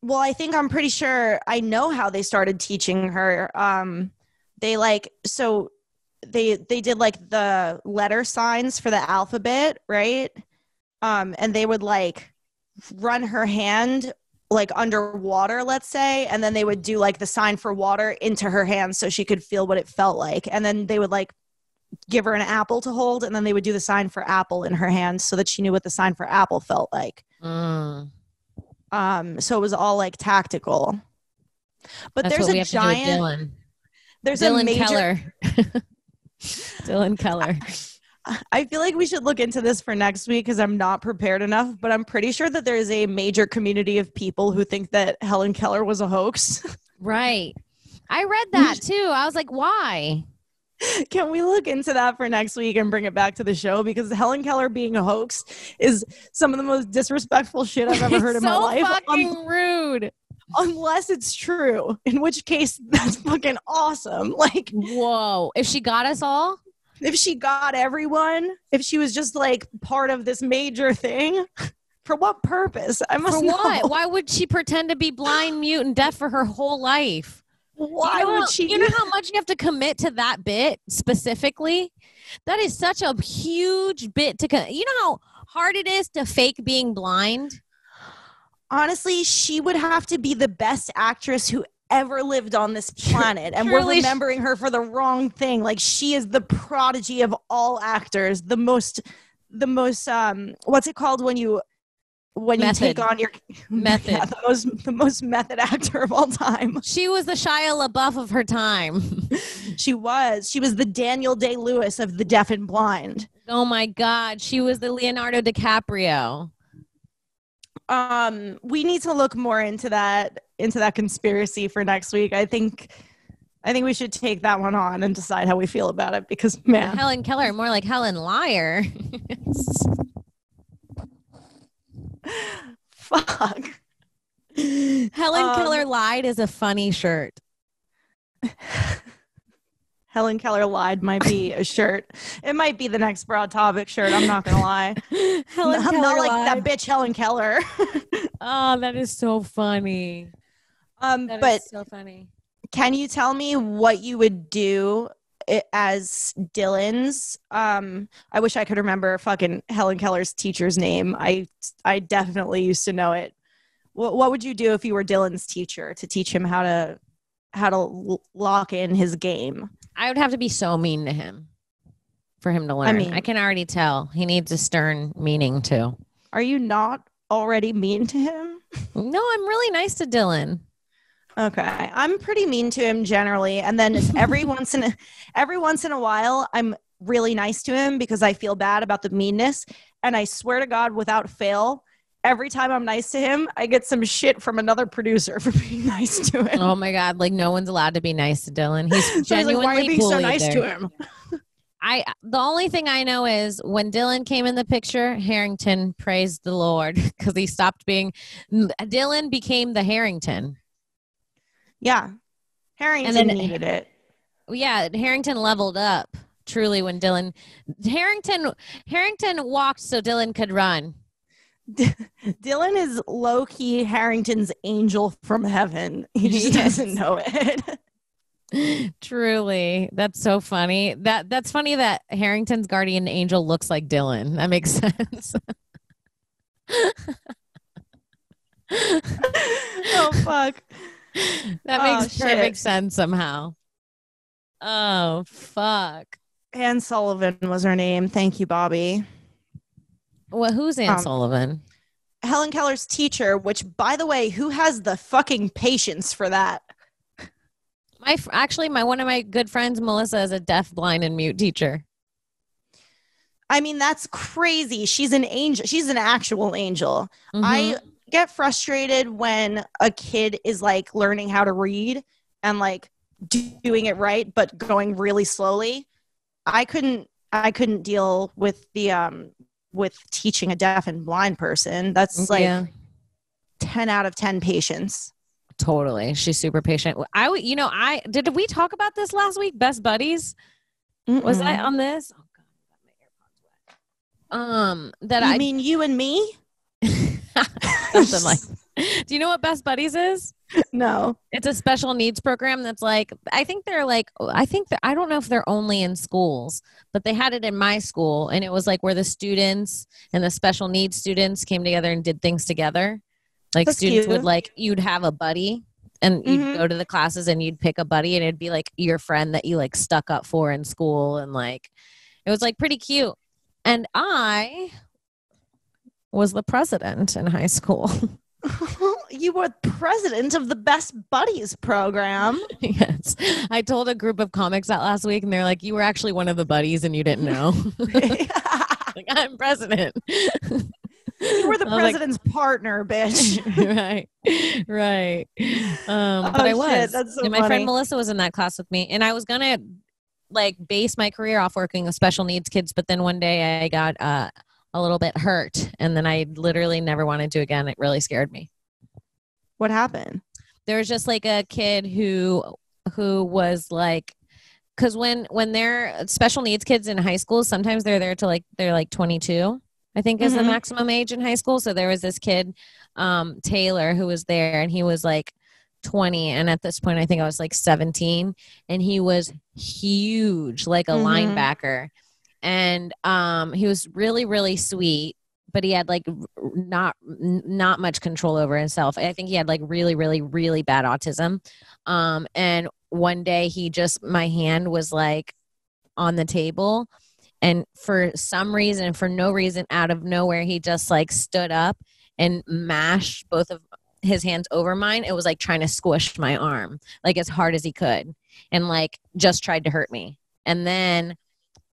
Well, I think I'm pretty sure I know how they started teaching her. They did like the letter signs for the alphabet, right? And they would like run her hand like underwater, let's say, and then they would do like the sign for water into her hand so she could feel what it felt like. And then they would like give her an apple to hold, and then they would do the sign for apple in her hand so that she knew what the sign for apple felt like. So it was all like tactical. But that's there's a giant there's Dylan a major Keller. Dylan Keller. I feel like we should look into this for next week because I'm not prepared enough, but I'm pretty sure that there is a major community of people who think that Helen Keller was a hoax. Right. I read that too. I was like, why? Can we look into that for next week and bring it back to the show? Because Helen Keller being a hoax is some of the most disrespectful shit I've ever heard in my life. So fucking rude. Unless it's true, in which case that's fucking awesome. Like, whoa. If she got us all? If she got everyone, if she was just like part of this major thing, for what purpose? I must know. What? Why would she pretend to be blind, mute, and deaf for her whole life? Why would she? You know how much you have to commit to that bit specifically? That is such a huge bit to you know how hard it is to fake being blind? Honestly, she would have to be the best actress who ever lived on this planet, and we're remembering her for the wrong thing. Like, she is the prodigy of all actors, the most what's it called when you take on your method? Yeah, the most method actor of all time. She was the Shia LaBeouf of her time. She was the Daniel Day-Lewis of the deaf and blind. Oh my God, she was the Leonardo DiCaprio. We need to look more into that conspiracy for next week. I think we should take that one on and decide how we feel about it, because man, Helen Keller, more like Helen Liar. Fuck. Helen Keller Lied is a funny shirt. Helen Keller Lied might be a shirt. It might be the next Broad Topic shirt. I'm not gonna lie. I'm not like that bitch Helen Keller. Oh, that is so funny. But so funny. Can you tell me what you would do as Dylan's? I wish I could remember fucking Helen Keller's teacher's name. I definitely used to know it. What would you do if you were Dylan's teacher to teach him how to lock in his game? I would have to be so mean to him for him to learn. I mean, I can already tell he needs a stern meaning too. Are you not already mean to him? No, I'm really nice to Dylan. Okay, I'm pretty mean to him generally, and then every once in a while, I'm really nice to him because I feel bad about the meanness. And I swear to God, without fail, every time I'm nice to him, I get some shit from another producer for being nice to him. Oh my God, like no one's allowed to be nice to Dylan. He's genuinely like, why are you being so nice there. to him? The only thing I know is when Dylan came in the picture, Harrington praised the Lord because he stopped being. Dylan became the Harrington. Yeah, Harrington needed it. Yeah, Harrington leveled up truly when Harrington walked so Dylan could run. Dylan is low-key Harrington's angel from heaven. He just doesn't know it. Truly. That's so funny. That's funny that Harrington's guardian angel looks like Dylan. That makes sense. Oh, fuck. That makes perfect sense somehow. Oh, fuck. Anne Sullivan was her name. Thank you, Bobby. Well, who's Anne Sullivan? Helen Keller's teacher, which, by the way, who has the fucking patience for that? One of my good friends, Melissa, is a deaf, blind, and mute teacher. I mean, that's crazy. She's an angel. She's an actual angel. Mm-hmm. I get frustrated when a kid is like learning how to read and like doing it right, but going really slowly. I couldn't deal with the with teaching a deaf and blind person. That's like 10 out of 10 patience. Totally. She's super patient. Did we talk about this last week? Best buddies? Mm-mm. Was I on this? Oh God, I mean you and me? Something like. Do you know what Best Buddies is? No. It's a special needs program that's like, I don't know if they're only in schools, but they had it in my school, and it was like where the students and the special needs students came together and did things together. Like that's students cute. You'd have a buddy and you'd go to the classes and you'd pick a buddy, and it'd be like your friend that you like stuck up for in school. And like, it was like pretty cute. And I was the president in high school. You were president of the Best Buddies program. Yes. I told a group of comics that last week, and they're like, you were actually one of the buddies and you didn't know. Like, I'm president. You were the president's partner, bitch. Right. But I was. Shit, that's so and my funny. friend Melissa was in that class with me, and I was going to like base my career off working with special needs kids, but then one day I got a little bit hurt, and then I literally never wanted to again. It really scared me. What happened? There was just like a kid who was like, because when they're special needs kids in high school, sometimes they're there to they're like 22, I think is the maximum age in high school. So there was this kid, Taylor, who was there, and he was like 20. And at this point, I think I was like 17, and he was huge, like a linebacker. And he was really, really sweet, but he had like not much control over himself. I think he had like really, really, really bad autism. And one day my hand was like on the table, and for some reason, for no reason, out of nowhere, he just like stood up and mashed both of his hands over mine. It was like trying to squish my arm like as hard as he could, and like just tried to hurt me. And then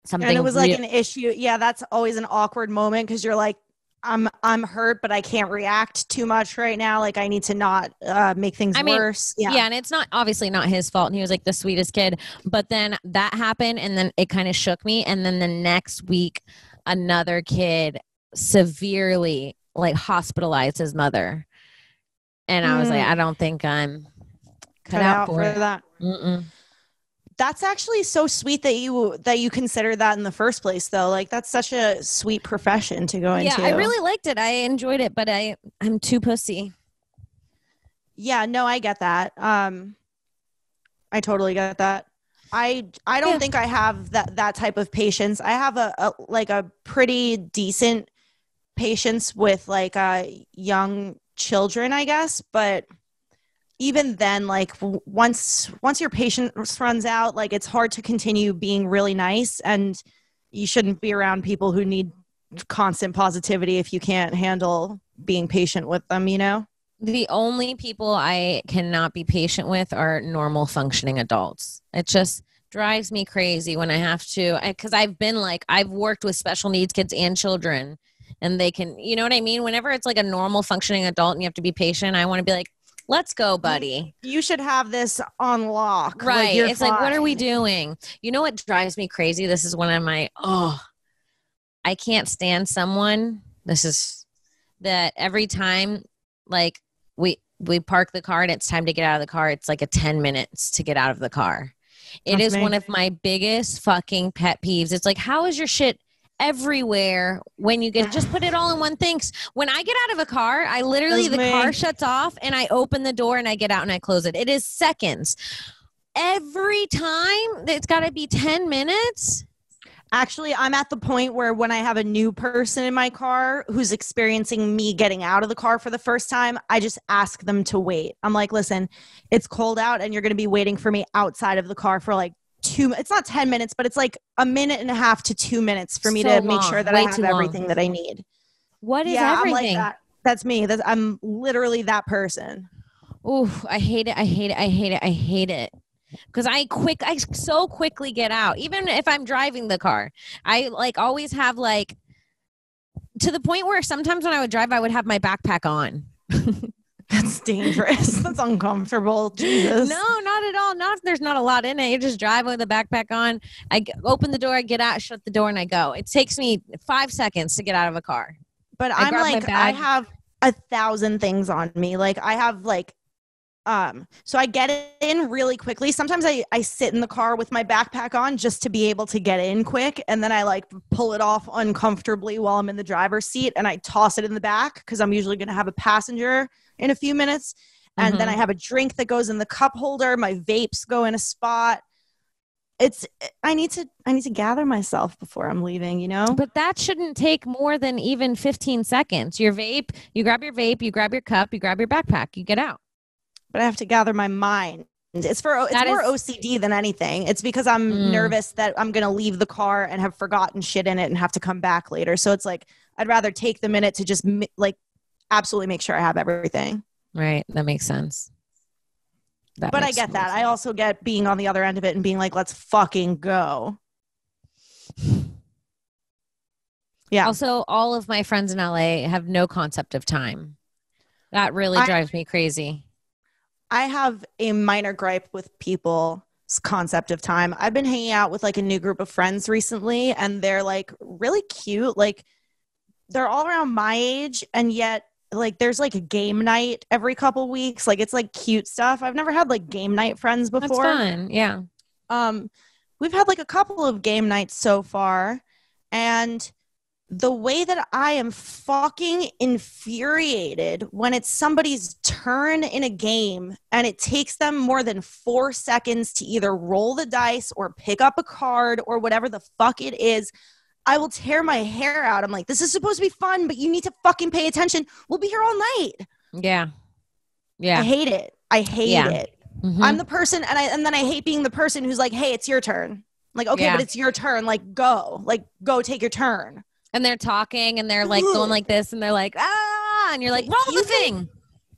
something, and it was like an issue. Yeah, that's always an awkward moment because you're like, I'm hurt, but I can't react too much right now. Like I need to not make things worse. Yeah, and it's not obviously not his fault. And he was like the sweetest kid. But then that happened, and then it kind of shook me. And then the next week, another kid severely like hospitalized his mother, and I was like, I don't think I'm cut out for that. Mm-mm. That's actually so sweet that you consider that in the first place, though. Like that's such a sweet profession to go into. Yeah, I really liked it. I enjoyed it, but I'm too pussy. Yeah, no, I get that. I totally get that. I don't think I have that type of patience. I have a pretty decent patience with like young children, I guess, but even then, like once your patience runs out, like it's hard to continue being really nice, and you shouldn't be around people who need constant positivity if you can't handle being patient with them, you know? The only people I cannot be patient with are normal functioning adults. It just drives me crazy when I have to, because I've worked with special needs kids and children, and they can, you know what I mean? Whenever it's like a normal functioning adult and you have to be patient, I want to be like, Let's go, buddy. You should have this on lock. Right. Like, it's like, what are we doing? You know what drives me crazy? This is one of my, I can't stand someone. This is that every time, like, we park the car and it's time to get out of the car. It's like a 10 minutes to get out of the car. It is one of my biggest fucking pet peeves. It's like, how is your shit everywhere when you get, just put it all in one thing. When I get out of a car, I literally, the car shuts off and I open the door and I get out and I close it. It is seconds. Every time it's got to be 10 minutes. Actually, I'm at the point where when I have a new person in my car who's experiencing me getting out of the car for the first time, I just ask them to wait. I'm like, listen, it's cold out and you're going to be waiting for me outside of the car for like it's not 10 minutes, but it's like a minute and a half to 2 minutes for me to make sure that I have everything that I need. What is everything? I'm like that. That's me. I'm literally that person. Ooh, I hate it. I hate it. I hate it. I hate it. Because I so quickly get out. Even if I'm driving the car, I like always have like, to the point where sometimes when I would drive, I would have my backpack on. That's dangerous. That's uncomfortable. Jesus. No, not at all. Not if there's not a lot in it. You just drive with the backpack on. I open the door, I get out, shut the door, and I go. It takes me 5 seconds to get out of a car. But I'm like, I have 1,000 things on me. Like I have like, so I get in really quickly. Sometimes I sit in the car with my backpack on just to be able to get in quick. And then I like pull it off uncomfortably while I'm in the driver's seat and I toss it in the back because I'm usually going to have a passenger in a few minutes. And then I have a drink that goes in the cup holder. My vapes go in a spot. I need to gather myself before I'm leaving, you know? But that shouldn't take more than even 15 seconds. Your vape, you grab your vape, you grab your cup, you grab your backpack, you get out. But I have to gather my mind. It's more OCD than anything. It's because I'm nervous that I'm going to leave the car and have forgotten shit in it and have to come back later. So it's like, I'd rather take the minute to just like absolutely make sure I have everything. Right. That makes sense. But I get that. I also get being on the other end of it and being like, let's fucking go. Yeah. Also, all of my friends in LA have no concept of time. That really drives me crazy. I have a minor gripe with people's concept of time. I've been hanging out with like a new group of friends recently and they're like really cute. Like they're all around my age and yet like there's like a game night every couple weeks. Like it's like cute stuff. I've never had like game night friends before. That's fun. Yeah. We've had like a couple of game nights so far and the way that I am fucking infuriated when it's somebody's turn in a game and it takes them more than 4 seconds to either roll the dice or pick up a card or whatever the fuck it is, I will tear my hair out. I'm like, this is supposed to be fun, but you need to fucking pay attention. We'll be here all night. Yeah. Yeah. I hate it. I hate it. Mm-hmm. I'm the person and then I hate being the person who's like, hey, it's your turn. Like, okay, but it's your turn. Like, go take your turn. And they're talking and they're like going like this and they're like, and you're like, roll the thing.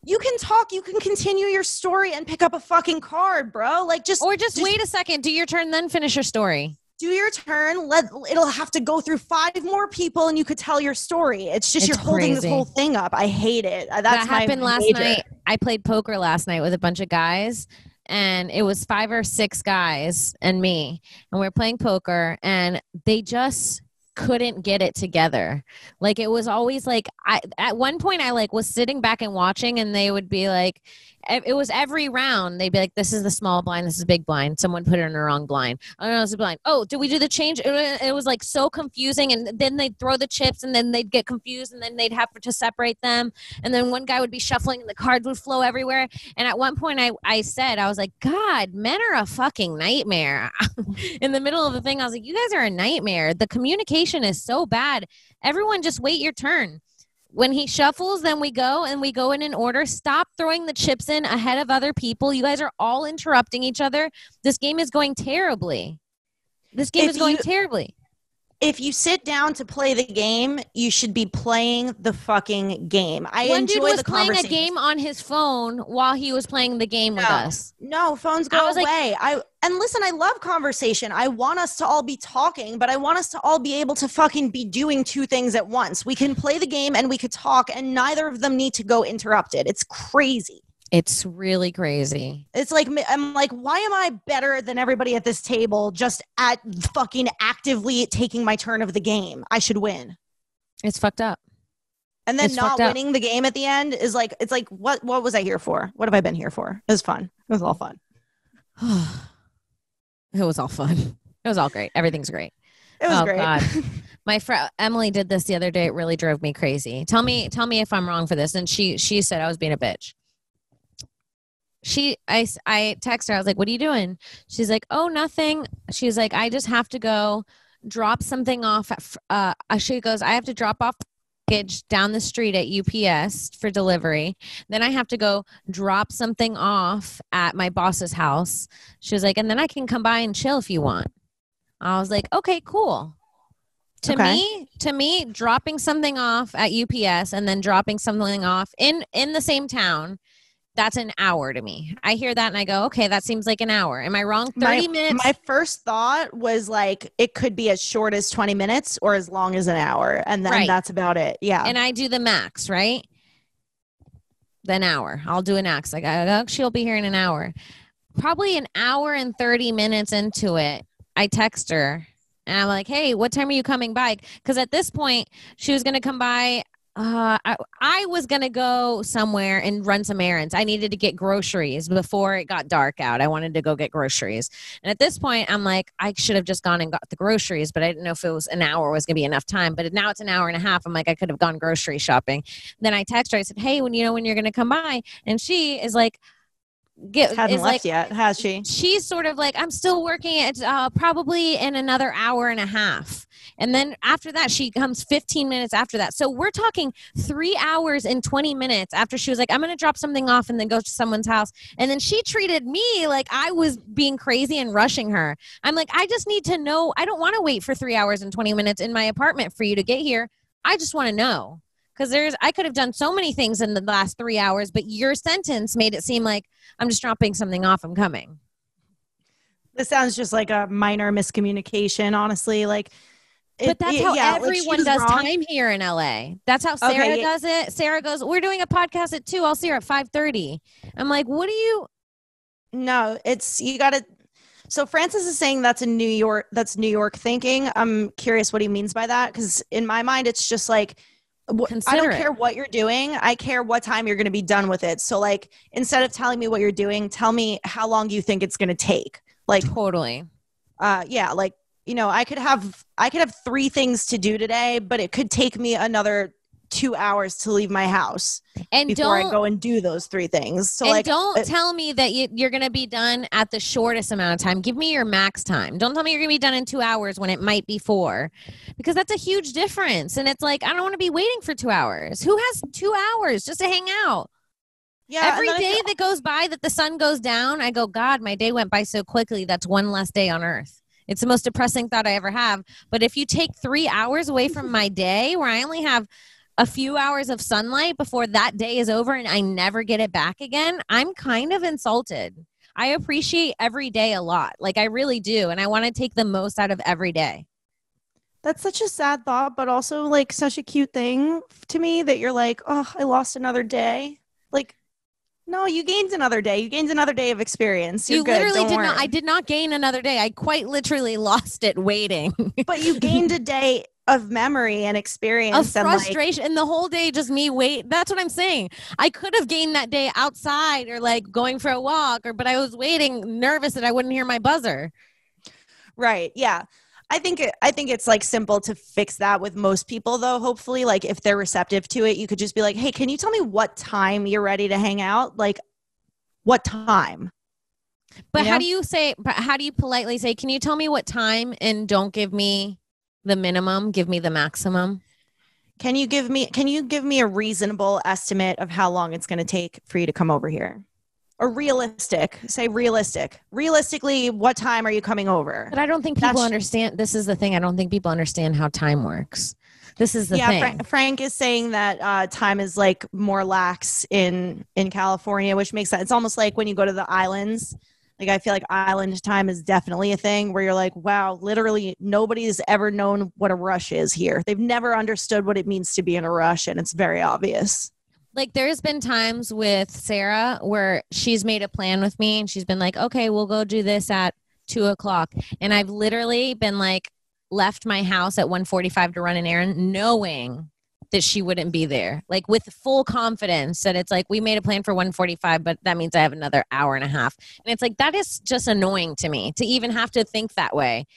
You can talk, you can continue your story and pick up a fucking card, bro. Like just wait a second, do your turn, then finish your story. Do your turn. It'll have to go through 5 more people and you could tell your story. It's just you're holding this whole thing up. I hate it. That happened last night. I played poker last night with a bunch of guys. And it was 5 or 6 guys and me. And we were playing poker and they just couldn't get it together. Like it was always like at one point I like was sitting back and watching and they would be like, it was every round they'd be like, this is the small blind, this is big blind, someone put it in the wrong blind, I don't know, it's a blind, oh, did we do the change? It was like so confusing. And then they'd throw the chips and then they'd get confused and then they'd have to separate them and then one guy would be shuffling and the cards would flow everywhere. And at one point I said, I was like, God, men are a fucking nightmare. In the middle of the thing I was like, you guys are a nightmare. The communication is so bad. Everyone just wait your turn. When he shuffles, then we go in an order. Stop throwing the chips in ahead of other people. You guys are all interrupting each other. This game is going terribly. If you sit down to play the game, you should be playing the fucking game. One dude was playing a game on his phone while he was playing the game with us. No, phones go away. And listen, I love conversation. I want us to all be talking, but I want us to all be able to fucking be doing 2 things at once. We can play the game and we could talk, and neither of them need to go interrupted. It's crazy. It's really crazy. It's like, I'm like, why am I better than everybody at this table just at fucking actively taking my turn of the game? I should win. It's fucked up. And then not winning the game at the end is like, it's like, what was I here for? What have I been here for? It was fun. It was all fun. It was all fun. It was all great. Everything's great. It was great. God. My friend Emily did this the other day. It really drove me crazy. Tell me if I'm wrong for this. And she said I was being a bitch. I text her. I was like, what are you doing? She's like, oh, nothing. She's like, I just have to go drop something off. She goes, I have to drop off package down the street at UPS for delivery. Then I have to go drop something off at my boss's house. She was like, and then I can come by and chill if you want. I was like, okay, cool. To me, dropping something off at UPS and then dropping something off in the same town, that's an hour to me. I hear that and I go, okay, that seems like an hour. Am I wrong? 30 minutes? My first thought was like, it could be as short as 20 minutes or as long as an hour. And then that's about it. Yeah. And I do the max, right? An hour. I'll do an max. Like, oh, she'll be here in an hour. Probably an hour and 30 minutes into it, I text her. And I'm like, hey, what time are you coming by? Because at this point, she was going to come by. I was going to go somewhere and run some errands. I needed to get groceries before it got dark out. I wanted to go get groceries. And at this point, I'm like, I should have just gone and got the groceries, but I didn't know if it was an hour was going to be enough time. But now it's an hour and a half. I'm like, I could have gone grocery shopping. Then I text her. I said, hey, when you're going to come by? And she is like, hasn't left yet, has she? She's sort of like, I'm still working at probably in another hour and a half. And then after that, she comes 15 minutes after that. So we're talking 3 hours and 20 minutes after she was like, I'm going to drop something off and then go to someone's house. And then she treated me like I was being crazy and rushing her. I'm like, I just need to know. I don't want to wait for 3 hours and 20 minutes in my apartment for you to get here. I just want to know. Because I could have done so many things in the last 3 hours, but your sentence made it seem like I'm just dropping something off. I'm coming. This sounds just like a minor miscommunication, honestly. Like, but that's how everyone does time here in LA. That's how Sarah does it. Sarah goes, we're doing a podcast at 2. I'll see her at 5:30. I'm like, what do you? No, you got to. So Francis is saying that's New York thinking. I'm curious what he means by that. Because in my mind, it's just like, I don't care what you're doing. I care what time you're going to be done with it. So like, instead of telling me what you're doing, tell me how long you think it's going to take. Like, totally. Yeah. Like, you know, I could have 3 things to do today, but it could take me another 2 hours to leave my house before I go and do those 3 things. So like, don't tell me that you're going to be done at the shortest amount of time. Give me your max time. Don't tell me you're going to be done in 2 hours when it might be 4, because that's a huge difference. And it's like, I don't want to be waiting for 2 hours. Who has 2 hours just to hang out? Yeah. Every day that goes by that the sun goes down, I go, God, my day went by so quickly. That's one less day on earth. It's the most depressing thought I ever have. But if you take 3 hours away from my day where I only have a few hours of sunlight before that day is over and I never get it back again, I'm kind of insulted. I appreciate every day a lot. Like, I really do. And I want to take the most out of every day. That's such a sad thought, but also like such a cute thing to me that you're like, oh, I lost another day. Like, no, you gained another day. You gained another day of experience. You're good. Literally Don't worry. I did not gain another day. I quite literally lost it waiting. But you gained a day of memory and experience. Of frustration. And the whole day just me wait. That's what I'm saying. I could have gained that day outside or like going for a walk, but I was waiting, nervous that I wouldn't hear my buzzer. Right. Yeah. I think it's like simple to fix that with most people though. Hopefully, like if they're receptive to it, you could just be like, hey, can you tell me what time you're ready to hang out? Like what time? But how do you politely say, can you tell me what time and don't give me the minimum, give me the maximum? Can you give me a reasonable estimate of how long it's going to take for you to come over here? Or realistically, what time are you coming over? But I don't think people understand. This is the thing. I don't think people understand how time works. This is the thing. Frank is saying that time is like more lax in California, which makes sense. It's almost like when you go to the islands. Like, I feel like island time is definitely a thing where you're like, wow, literally nobody's ever known what a rush is here. They've never understood what it means to be in a rush, and it's very obvious. Like there's been times with Sarah where she's made a plan with me and she's been like, okay, we'll go do this at 2:00. And I've literally been like, left my house at 1:45 to run an errand knowing that she wouldn't be there, like with full confidence that it's like, we made a plan for 1:45, but that means I have another hour and a half. And it's like, that is just annoying to me to even have to think that way.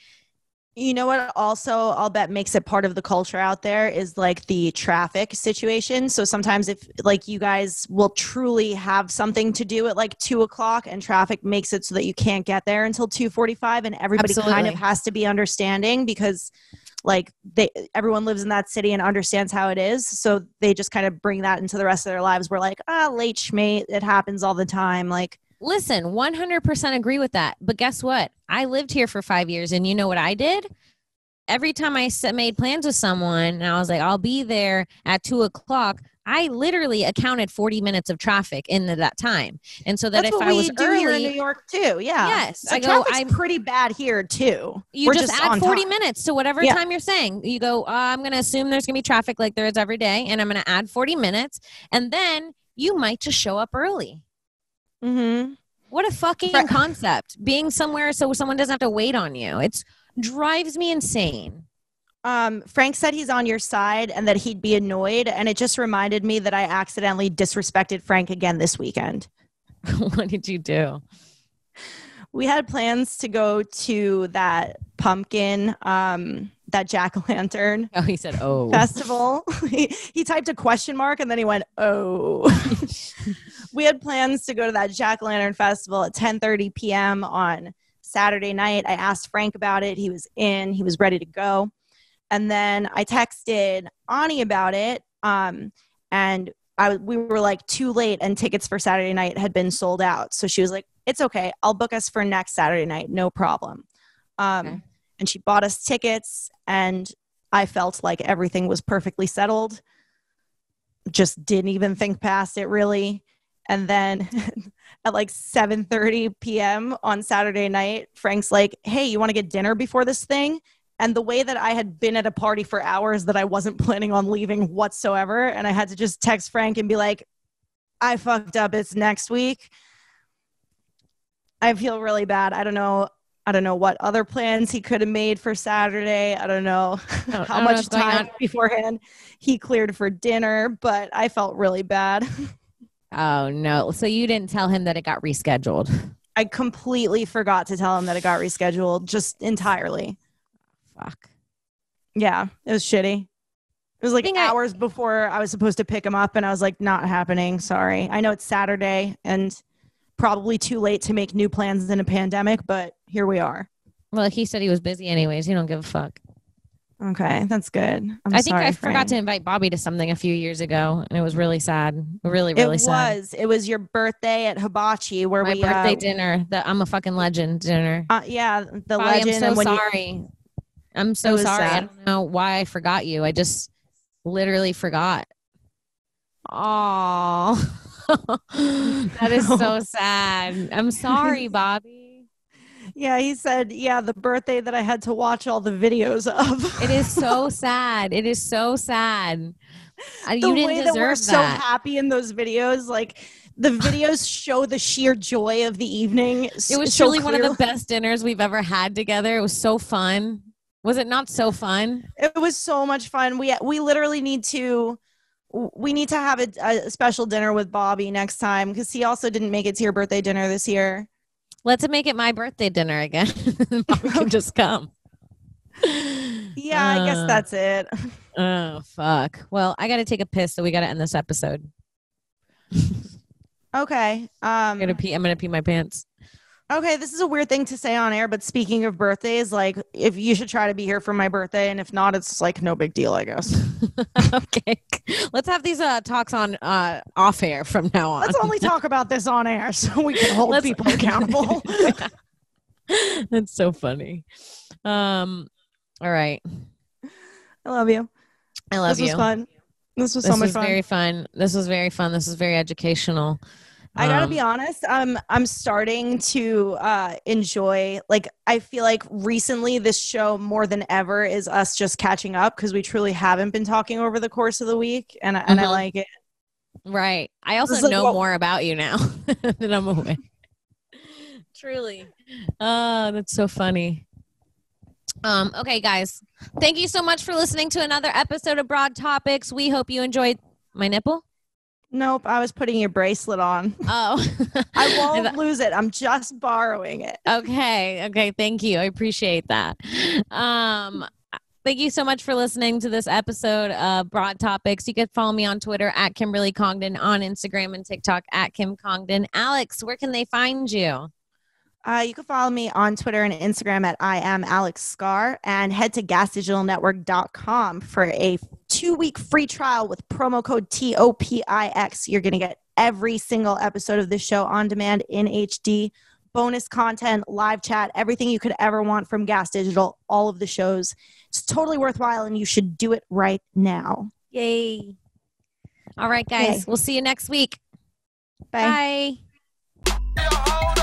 You know what also I'll bet makes it part of the culture out there is like the traffic situation. So sometimes if like you guys will truly have something to do at like 2:00 and traffic makes it so that you can't get there until 2:45 and everybody kind of has to be understanding because like everyone lives in that city and understands how it is. So they just kind of bring that into the rest of their lives. We're like, late schmate. It happens all the time. Like, listen, 100% agree with that. But guess what? I lived here for 5 years and you know what I did? Every time I made plans with someone and I was like, I'll be there at 2:00, I literally accounted 40 minutes of traffic in that time. And so that that's if what I was we do early here in New York too. Yeah. Yes. So traffic's pretty bad here too. You just add 40 minutes to whatever time you're saying. You go, I'm going to assume there's going to be traffic like there is every day. And I'm going to add 40 minutes. And then you might just show up early. Mm-hmm. What a fucking concept. Being somewhere so someone doesn't have to wait on you. It drives me insane. Frank said he's on your side and that he'd be annoyed. And it just reminded me that I accidentally disrespected Frank again this weekend. What did you do? We had plans to go to that pumpkin, that jack-o'-lantern. Oh, he said, oh. Festival. He typed a question mark and then he went, oh. We had plans to go to that jack-o'-lantern festival at 10:30 p.m. on Saturday night. I asked Frank about it. He was in. He was ready to go. And then I texted Ani about it. And we were like too late and tickets for Saturday night had been sold out. So she was like, it's okay. I'll book us for next Saturday night. No problem. Okay. And she bought us tickets and I felt like everything was perfectly settled. Just didn't even think past it really. And then at like 7:30 p.m. on Saturday night, Frank's like, hey, you want to get dinner before this thing? And the way that I had been at a party for hours that I wasn't planning on leaving whatsoever. And I had to just text Frank and be like, I fucked up. It's next week. I feel really bad. I don't know what other plans he could have made for Saturday. I don't know how much time beforehand he cleared for dinner, but I felt really bad. Oh, no. So you didn't tell him that it got rescheduled? I completely forgot to tell him that it got rescheduled, just entirely. Fuck. Yeah, it was shitty. It was like hours before I was supposed to pick him up, and I was like, not happening. Sorry. I know it's Saturday and probably too late to make new plans in a pandemic, but here we are. Well, he said he was busy anyways. He don't give a fuck. Okay, that's good. I think I forgot to invite Bobby to something a few years ago, and it was really sad. Really sad. It was your birthday at Hibachi where my birthday dinner. The I'm a fucking legend dinner. Yeah, the Bobby, legend. I'm so sorry. I'm so sorry. Sad. I don't know why I forgot you. I just literally forgot. Oh, that is so sad. I'm sorry, Bobby. Yeah, he said, the birthday that I had to watch all the videos of. It is so sad. It is so sad. You didn't way deserve that we're that. so happy in those videos, like the videos show the sheer joy of the evening. It was truly one of the best dinners we've ever had together. It was so fun. Was it not so fun? It was so much fun. We literally need to have a special dinner with Bobby next time because he also didn't make it to your birthday dinner this year. Let's make it my birthday dinner again. Bobby can just come. Yeah, I guess that's it. Oh, fuck. Well, I got to take a piss, so we got to end this episode. Okay. I'm going to pee my pants. Okay, this is a weird thing to say on air, but speaking of birthdays, like if you should try to be here for my birthday, and if not, it's like no big deal, I guess. Okay, let's have these talks on off air from now on. Let's only talk about this on air so we can hold people accountable. That's so funny. All right. I love you. I love you. This was fun. This was so much fun. Very fun. This was very fun. This was very educational. I gotta be honest. I'm starting to enjoy. Like, I feel like recently this show more than ever is us just catching up because we truly haven't been talking over the course of the week, and I like it. Right. I also It's like, know well- more about you now that I'm away. Truly. Oh, that's so funny. Okay, guys. Thank you so much for listening to another episode of Broad Topics. We hope you enjoyed my nipple. Nope, I was putting your bracelet on. Oh. I won't lose it. I'm just borrowing it. Okay. Thank you. I appreciate that. Thank you so much for listening to this episode of Broad Topics. You can follow me on Twitter at Kimberly Congdon, on Instagram and TikTok at Kim Congdon. Alex, where can they find you? You can follow me on Twitter and Instagram at I am Alex Scar, and head to gasdigitalnetwork.com for a 2-week free trial with promo code TOPIX. You're going to get every single episode of this show on demand in HD, bonus content, live chat, everything you could ever want from Gas Digital, all of the shows. It's totally worthwhile, and you should do it right now. Yay. All right, guys. Okay. We'll see you next week. Bye. Bye.